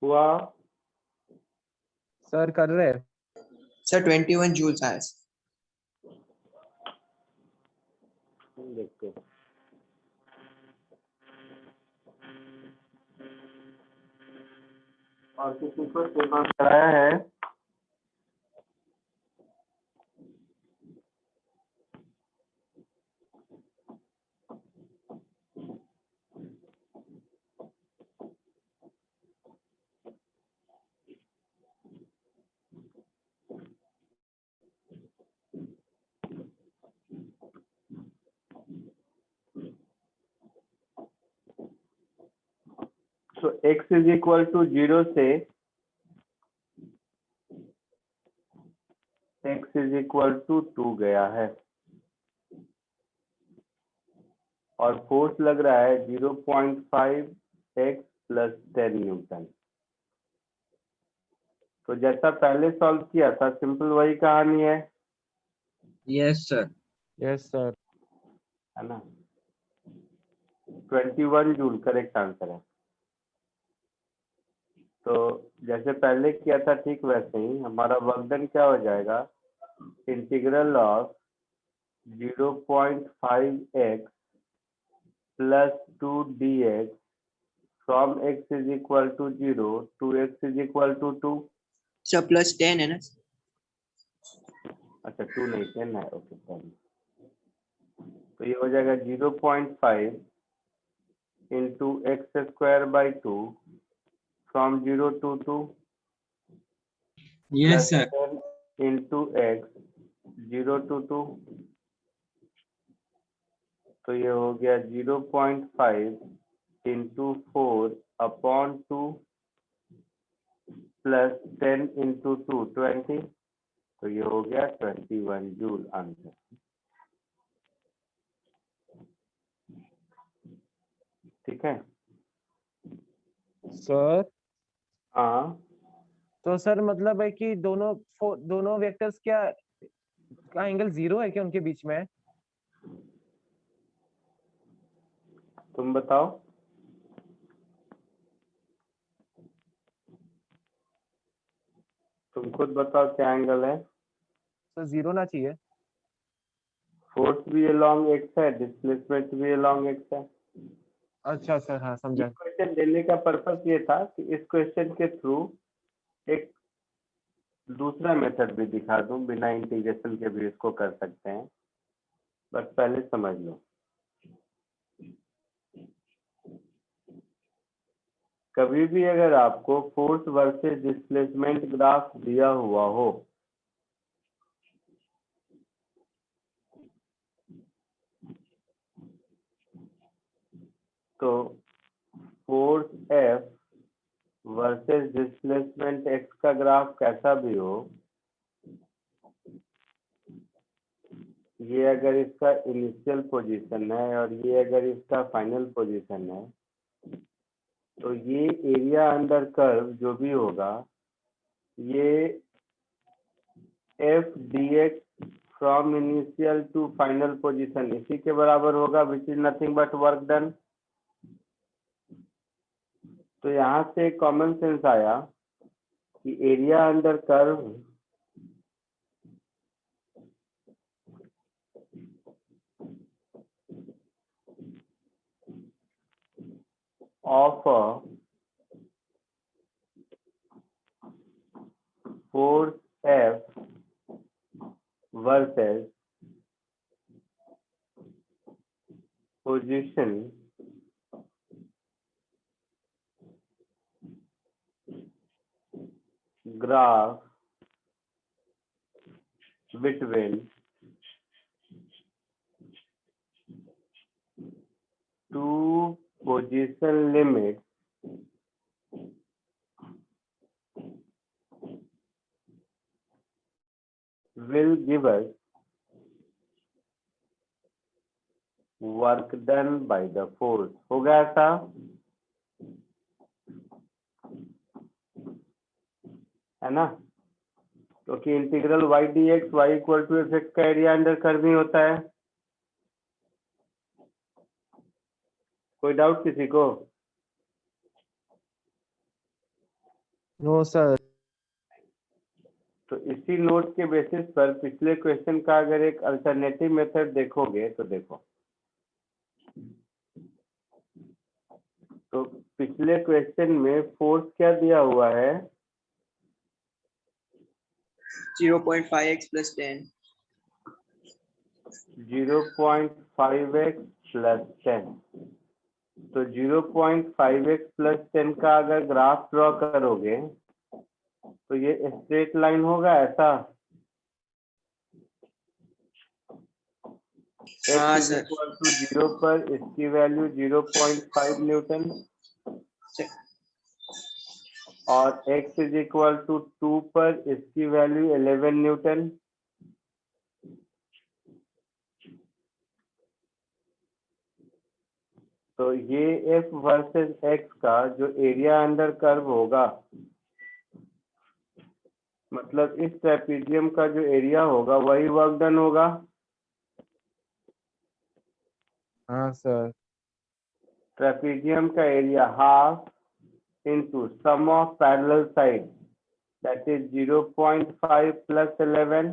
S1: हुआ?
S2: सर कर रहे हैं।
S5: Sir, 21 joules hours.
S1: देखते हैं। और किसी को सेवा कराया है? So x is equal to 0 से x is equal to 2 गया है और फोर्स लग रहा है 0.5 x प्लस 10 न्यूटन। तो जैसा पहले सॉल्व किया था सिंपल वही कहानी है,
S4: यस सर।
S2: Yes sir.
S1: है ना? 21 जूल करेक्ट आंसर है। तो जैसे पहले किया था ठीक वैसे ही हमारा वर्क डन क्या हो जाएगा, integral of 0.5x plus 2 dx from x is equal to 0 to x is equal to 2।
S5: Sir, plus 10 है ना?
S1: अच्छा 2 नहीं 10 है, ओके 10। तो ये हो जाएगा 0.5 into x square by 2 from 0 to 2
S4: yes sir.
S1: 10 into x 0 to 2। तो ये हो गया 0.5 इंटू 4 अपॉन 2 प्लस 10 इंटू 2 20। तो ये हो गया 21 जूल आंसर। ठीक है
S2: सर
S1: हाँ।
S2: तो सर मतलब है कि दोनों वेक्टर्स क्या का एंगल 0 है क्या उनके बीच में?
S1: तुम बताओ। तुम खुद बताओ क्या एंगल है।
S2: तो 0 ना चाहिए।
S1: फोर्स भी अलोंग एक्स है, डिस्प्लेसमेंट भी अलोंग एक्स है।
S2: अच्छा सर, हाँ समझा।
S1: ये क्वेश्चन देने का पर्पस ये था कि इस क्वेश्चन के थ्रू एक दूसरा मेथड भी दिखा दूं, बिना इंटीग्रेशन के भी इसको कर सकते हैं, बस पहले समझ लो। कभी भी अगर आपको फोर्स वर्सेस डिस्प्लेसमेंट ग्राफ दिया हुआ हो तो force F versus displacement x का ग्राफ कैसा भी हो, ये अगर इसका इनिशियल पोजीशन है और ये अगर इसका फाइनल पोजीशन है, तो ये एरिया अंडर कर्व जो भी होगा ये f dx from initial to final position इसी के बराबर होगा, which is nothing but work done. तो यहाँ से कॉमन सेंस आया कि area under curve of force F versus position graph between two position limits will give us work done by the force। हो गया था? है ना? क्योंकि इंटीग्रल y dx y equal to F x का एरिया अंडर कर्व ही होता है। कोई डाउट किसी को?
S2: No sir.
S1: तो इसी नोट के बेसिस पर पिछले क्वेश्चन का अगर एक अल्टरनेटिव मेथड देखोगे तो देखो, तो पिछले क्वेश्चन में फोर्स क्या दिया हुआ है?
S5: 0.5x plus 10.
S1: 0.5x plus 10। तो 0.5x प्लस 10 का अगर ग्राफ ड्रॉ करोगे तो ये स्ट्रेट लाइन होगा ऐसा।
S5: हाँ
S1: x
S5: सर।
S1: इक्वल टू 0 पर इसकी वैल्यू 0.5 न्यूटन और x इज इक्वल टू 2 पर इसकी वैल्यू 11 न्यूटन। तो ये f वर्सेस x का जो एरिया अंडर कर्व होगा, मतलब इस ट्रेपीजियम का जो एरिया होगा वही वर्क डन होगा।
S2: हाँ सर।
S1: ट्रेपीजियम का area half into sum of parallel side that is 0.5 plus 11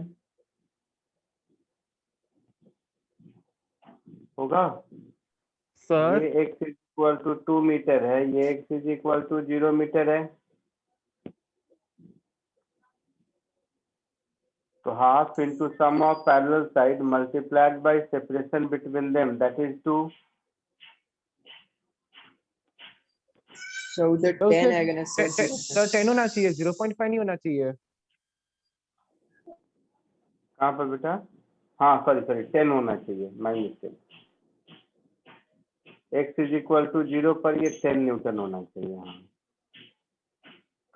S1: होगा।
S2: सर
S1: ये x is equal to 2 metre है, ये x is equal to 0 metre है। तो half into sum of parallel side multiplied by separation between them that is 2।
S5: So उधर
S2: तो
S5: 10
S2: उसमें
S5: आएगा ना सर?
S2: सर 10 होना चाहिए, 0.5 नहीं होना चाहिए।
S1: कहाँ पर बेटा? हाँ सॉरी सॉरी 10 होना चाहिए, my mistake. x is equal to 0 पर ये 10 न्यूटन होना चाहिए। हाँ,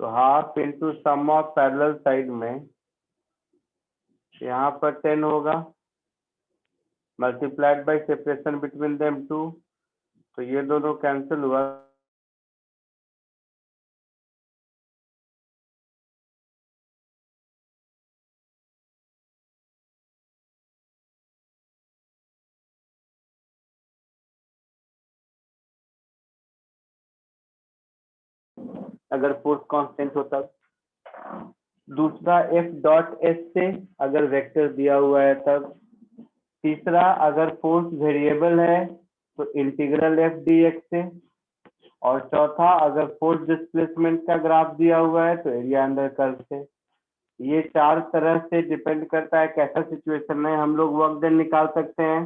S1: तो half into sum of parallel side में यहाँ पर 10 होगा multiplied by separation between them 2। तो ये दोनों कैंसिल हुआ। अगर फोर्स कांस्टेंट होता। दूसरा एफ डॉट एस से अगर वेक्टर दिया हुआ है तब। तीसरा अगर फोर्स वेरिएबल है तो इंटीग्रल एफ डी एक्स से। और चौथा अगर फोर्स डिस्प्लेसमेंट का ग्राफ दिया हुआ है तो एरिया अंडर कर्व से। ये चार तरह से डिपेंड करता है कैसा सिचुएशन में हम लोग वर्क डन निकाल सकते हैं,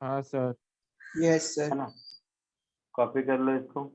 S2: हाँ सर।
S5: Yes sir.
S1: है ना। कॉपी कर लो इसको।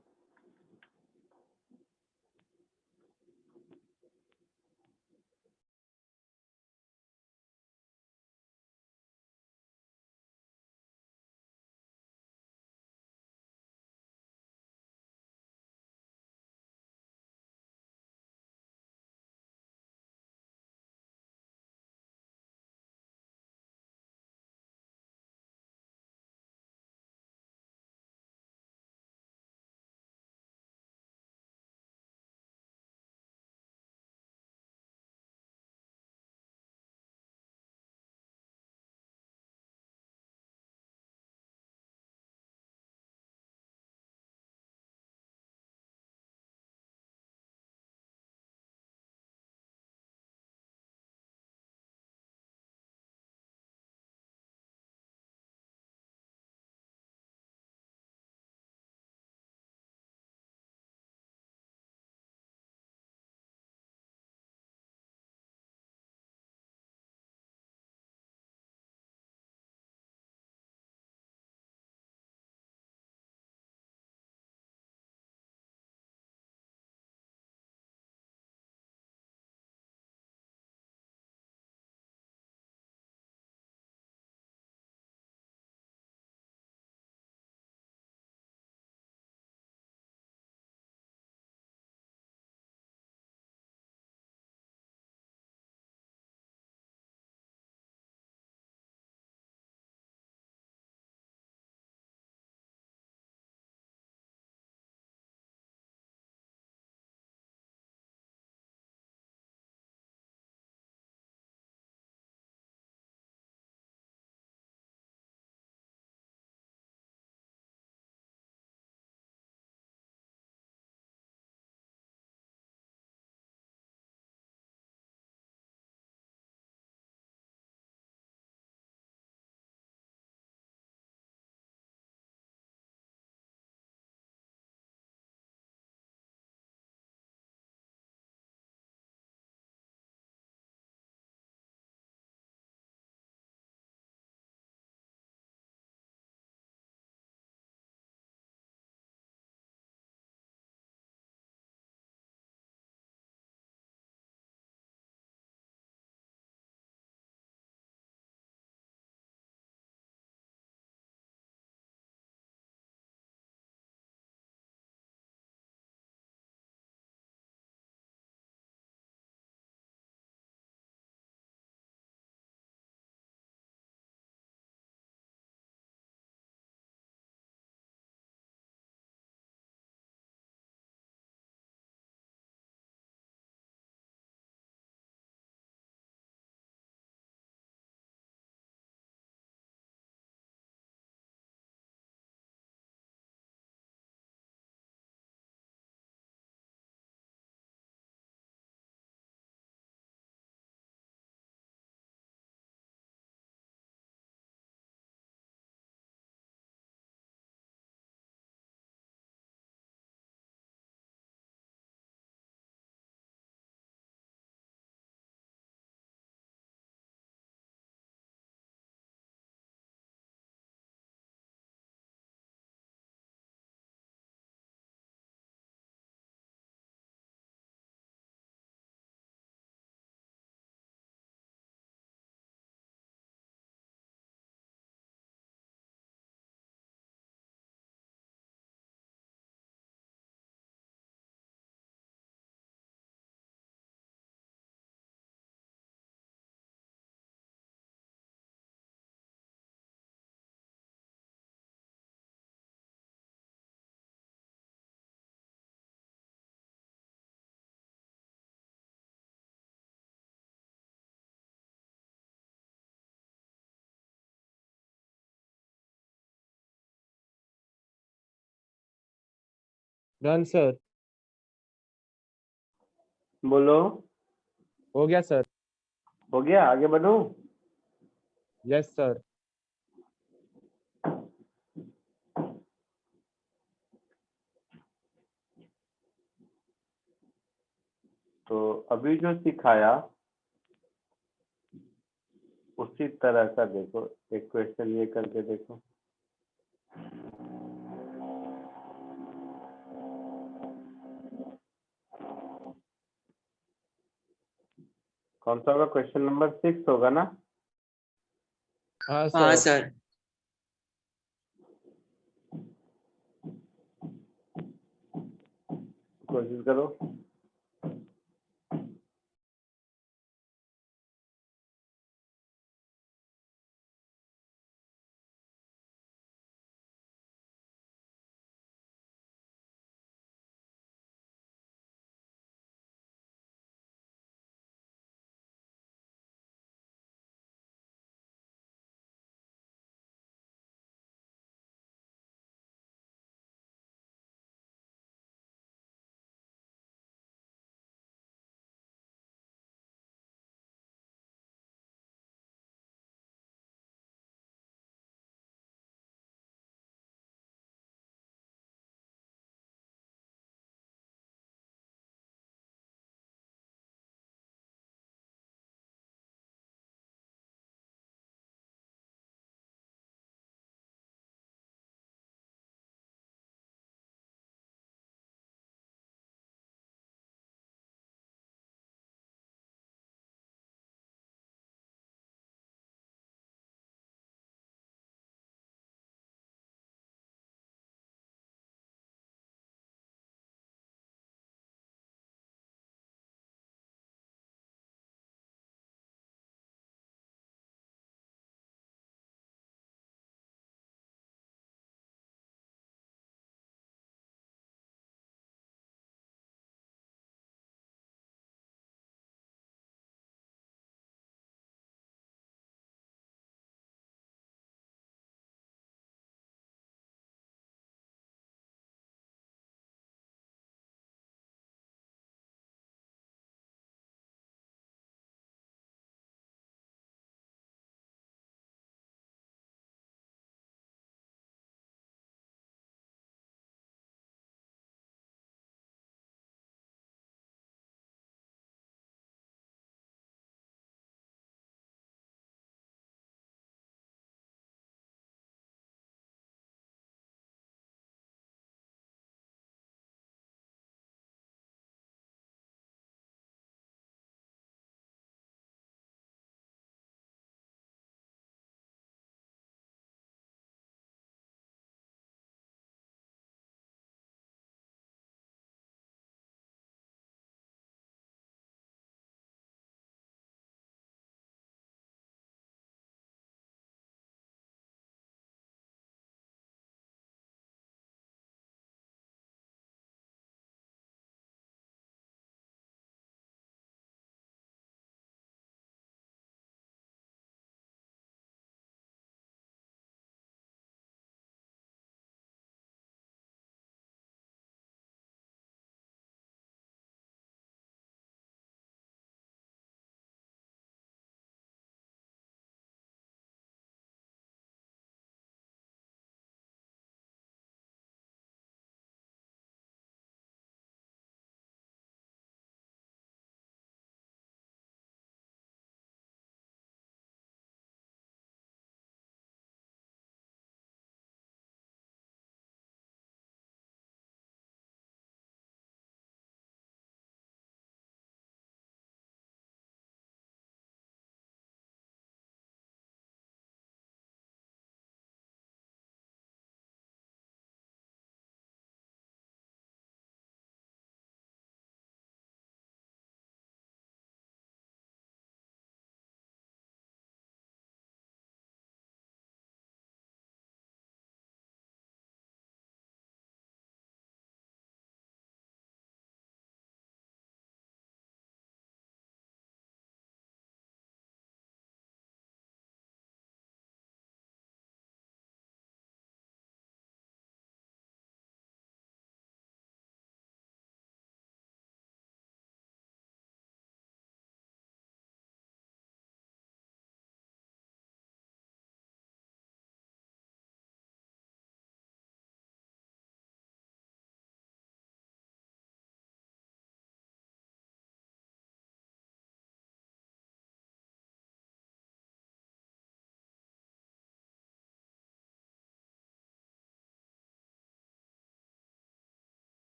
S2: Done sir.
S1: बोलो।
S2: हो गया सर।
S1: हो गया, आगे बढ़ूं?
S2: Yes sir.
S1: तो अभी जो सिखाया उसी तरह का देखो, एक क्वेश्चन ये करके देखो। कौन सा होगा? क्वेश्चन नंबर 6 होगा ना?
S2: हाँ
S5: हाँ
S2: सर।
S5: सर।
S1: कोशिश करो।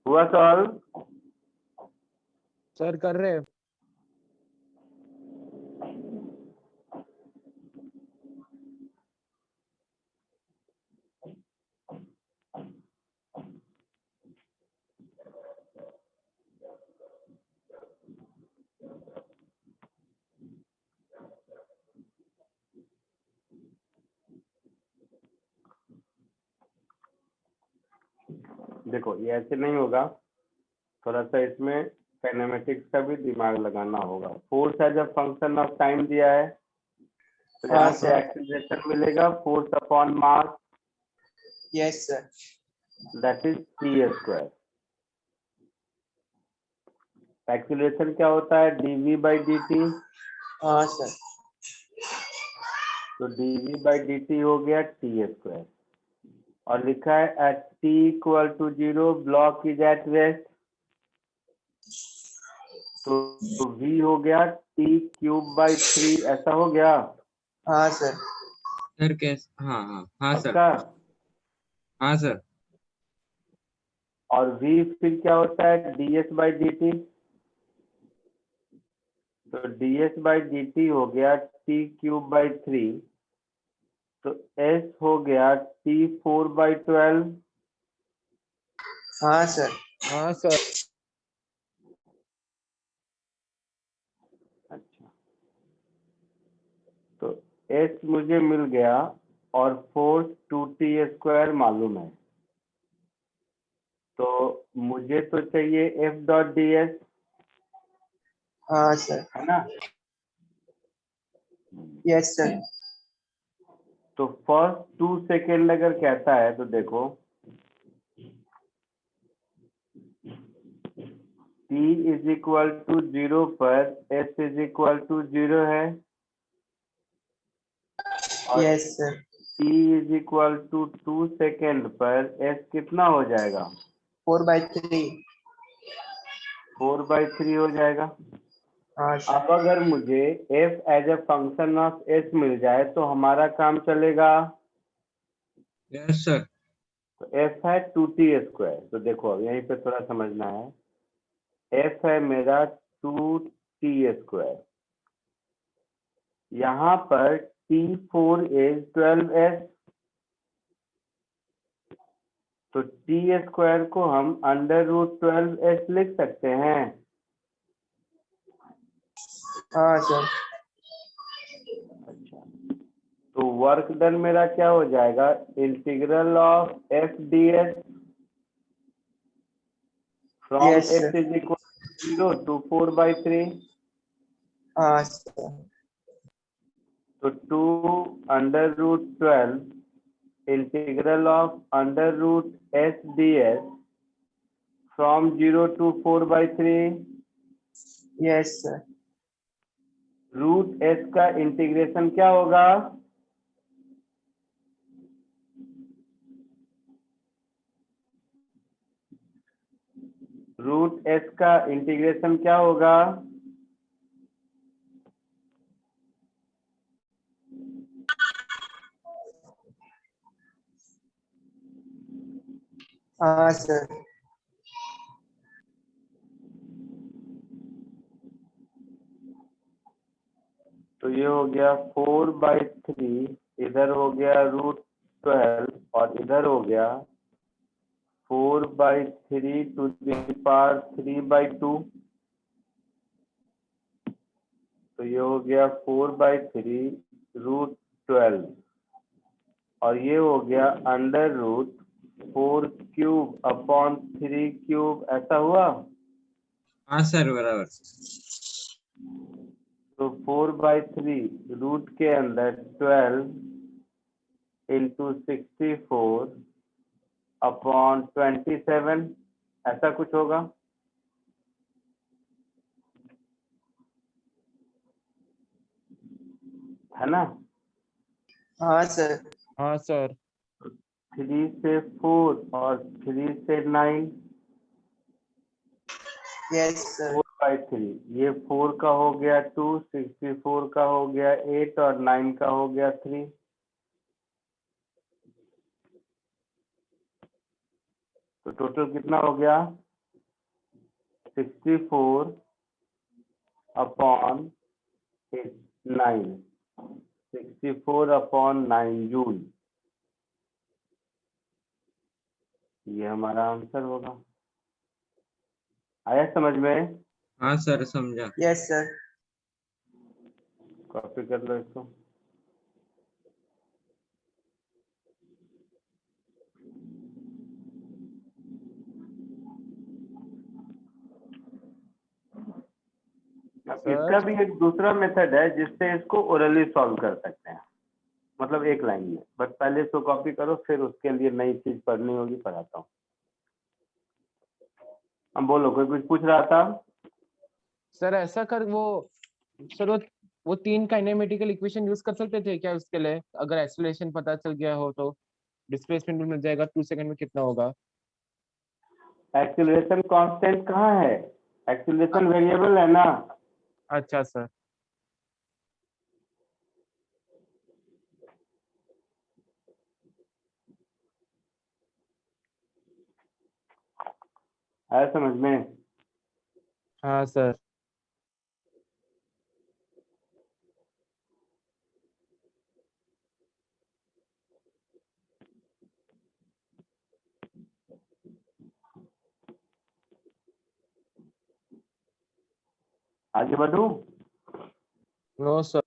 S1: हुआ सॉल्व?
S2: सर कर रहे हैं।
S1: देखो ये ऐसे नहीं होगा, थोड़ा सा इसमें काइनेमेटिक्स का भी दिमाग लगाना होगा। Force as a function of time दिया है, तो यहाँ से
S5: sir.
S1: एक्सीलरेशन मिलेगा force upon mass,
S5: Yes, sir.
S1: That is c²। Acceleration क्या होता है? dv/dt।
S5: Sir.
S1: तो dv/dt हो गया t²। और लिखा है at t = 0 block is at rest. तो v हो गया t³/3, ऐसा हो गया
S5: Sir.
S4: सर कैसे? हाँ हाँ हाँ सर,
S1: आपका।
S4: हाँ सर।
S1: और v फिर क्या होता है? ds/dt। तो ds/dt हो गया t³/3। तो s हो गया t4/12।
S5: Sir.
S2: हाँ सर।
S1: अच्छा, तो s मुझे मिल गया और फोर्स 2t² मालूम है। तो मुझे तो चाहिए f.ds,
S5: Sir.
S1: है ना?
S5: Yes, sir.
S1: तो फर्स्ट 2 सेकेंड अगर कहता है तो देखो t = 0 पर s = 0 है, और
S5: Yes, sir.
S1: t = 2 सेकेंड पर s कितना हो जाएगा?
S5: 4/3.
S1: 4/3 हो जाएगा।
S5: Sir.
S1: अब अगर मुझे f as a function of s मिल जाए तो हमारा काम चलेगा।
S4: Yes sir.
S1: तो f है 2t²। तो देखो अब यहीं पे थोड़ा समझना है। f है मेरा 2t²। यहाँ पर t4 इज 12s। तो t² को हम √12s लिख सकते हैं।
S5: Sir.
S1: अच्छा, तो वर्क डन मेरा क्या हो जाएगा? Integral of f/ds from
S5: Yes,
S1: s
S5: sir.
S1: = 0 to 4/3।
S5: Sir.
S1: तो 2√12 integral of √s/ds from 0 to 4/3।
S5: Yes, sir.
S1: √s का इंटीग्रेशन क्या होगा? √s का इंटीग्रेशन क्या होगा?
S5: Sir.
S1: तो ये हो गया 4/3, इधर हो गया √12 और इधर हो गया 4/3 to the power 3/2। तो ये हो गया 4/3 √12 और ये हो गया √4³/3³, ऐसा हुआ।
S4: हाँ सर बराबर।
S1: तो 4/3 रूट के अंदर 12 × 64/27, ऐसा कुछ होगा। है ना?
S5: Sir.
S2: हाँ सर।
S1: 3 से 4 और 3 से 9,
S5: Yes, sir.
S1: 4/3। ये 4 का हो गया 2, 64 का हो गया 8 और 9 का हो गया 3। तो टोटल कितना हो गया? 64 अपॉन 9, 64 अपॉन 9 जूल, ये हमारा आंसर होगा। आया समझ में?
S4: हाँ सर समझा।
S5: Yes, sir.
S1: कॉपी कर लो इसको। अब इसका भी एक दूसरा मेथड है जिससे इसको ओरली सॉल्व कर सकते हैं, मतलब एक लाइन में। बस पहले इसको कॉपी करो, फिर उसके लिए नई चीज पढ़नी होगी, पढ़ाता हूँ। अब बोलो, कोई कुछ पूछ रहा था?
S2: सर ऐसा कर वो सर वो 3 काइनेमेटिकल इक्वेशन यूज कर सकते थे क्या उसके लिए? अगर एक्सेलरेशन पता चल गया हो तो डिस्प्लेसमेंट भी मिल जाएगा 2 सेकंड में कितना होगा।
S1: एक्सीलरेशन कांस्टेंट कहाँ है? एक्सीलरेशन वेरिएबल है ना।
S2: अच्छा सर।
S1: आया समझ में?
S2: हाँ सर।
S1: आगे बढ़ूं?
S2: No sir.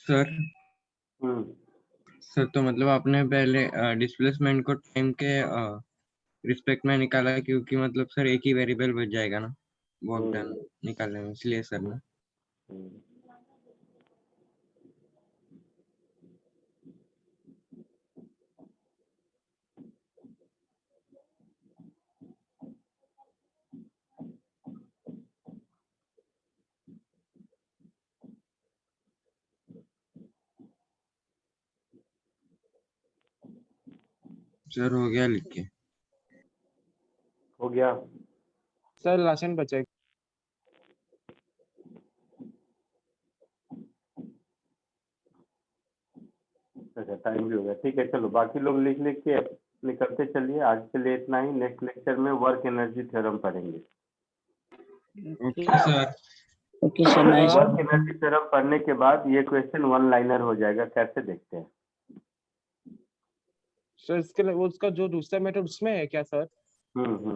S4: Sir
S1: hmm,
S4: sir तो मतलब आपने पहले डिस्प्लेसमेंट को टाइम के रिस्पेक्ट में निकाला, क्योंकि मतलब सर एक ही वेरिएबल बच जाएगा ना वर्क डन निकालने में, इसलिए सर ना।
S1: हम्म।
S4: सर हो गया लिख के।
S1: हो गया।
S2: सर राशन बचेगा।
S1: अच्छा, टाइम भी हो गया, ठीक है। चलो बाकी लोग लिख लिख के निकलते चलिए। आज के लिए इतना ही। नेक्स्ट लेक्चर में वर्क एनर्जी थ्योरम पढ़ेंगे।
S4: Okay sir.
S5: Okay, sir. Nice.
S1: Work energy theorem पढ़ने के बाद ये क्वेश्चन वन लाइनर हो जाएगा। कैसे देखते हैं?
S2: सर इसके लिए वो उसका जो दूसरा मेथड उसमें है क्या सर?
S1: हम्म।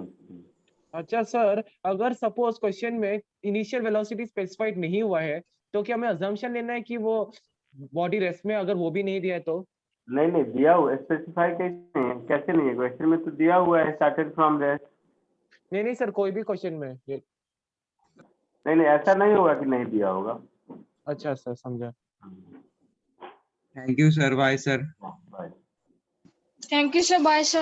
S2: अच्छा सर, अगर सपोज क्वेश्चन में इनिशियल वेलोसिटी स्पेसिफाइड नहीं हुआ है तो क्या हमें अजम्पशन लेना है कि वो बॉडी रेस्ट में, अगर वो भी नहीं दिया है तो?
S1: नहीं नहीं, दिया हुआ स्पेसिफाई कैसे नहीं है? कैसे नहीं है? क्वेश्चन में तो दिया हुआ है स्टार्टेड फ्रॉम रेस्ट।
S2: नहीं नहीं सर, कोई भी क्वेश्चन में
S1: नहीं नहीं, ऐसा नहीं होगा कि नहीं दिया होगा।
S2: अच्छा सर, समझा।
S4: Thank you sir. Bye sir.
S1: Bye.
S6: Thank you, sir. Bye, sir.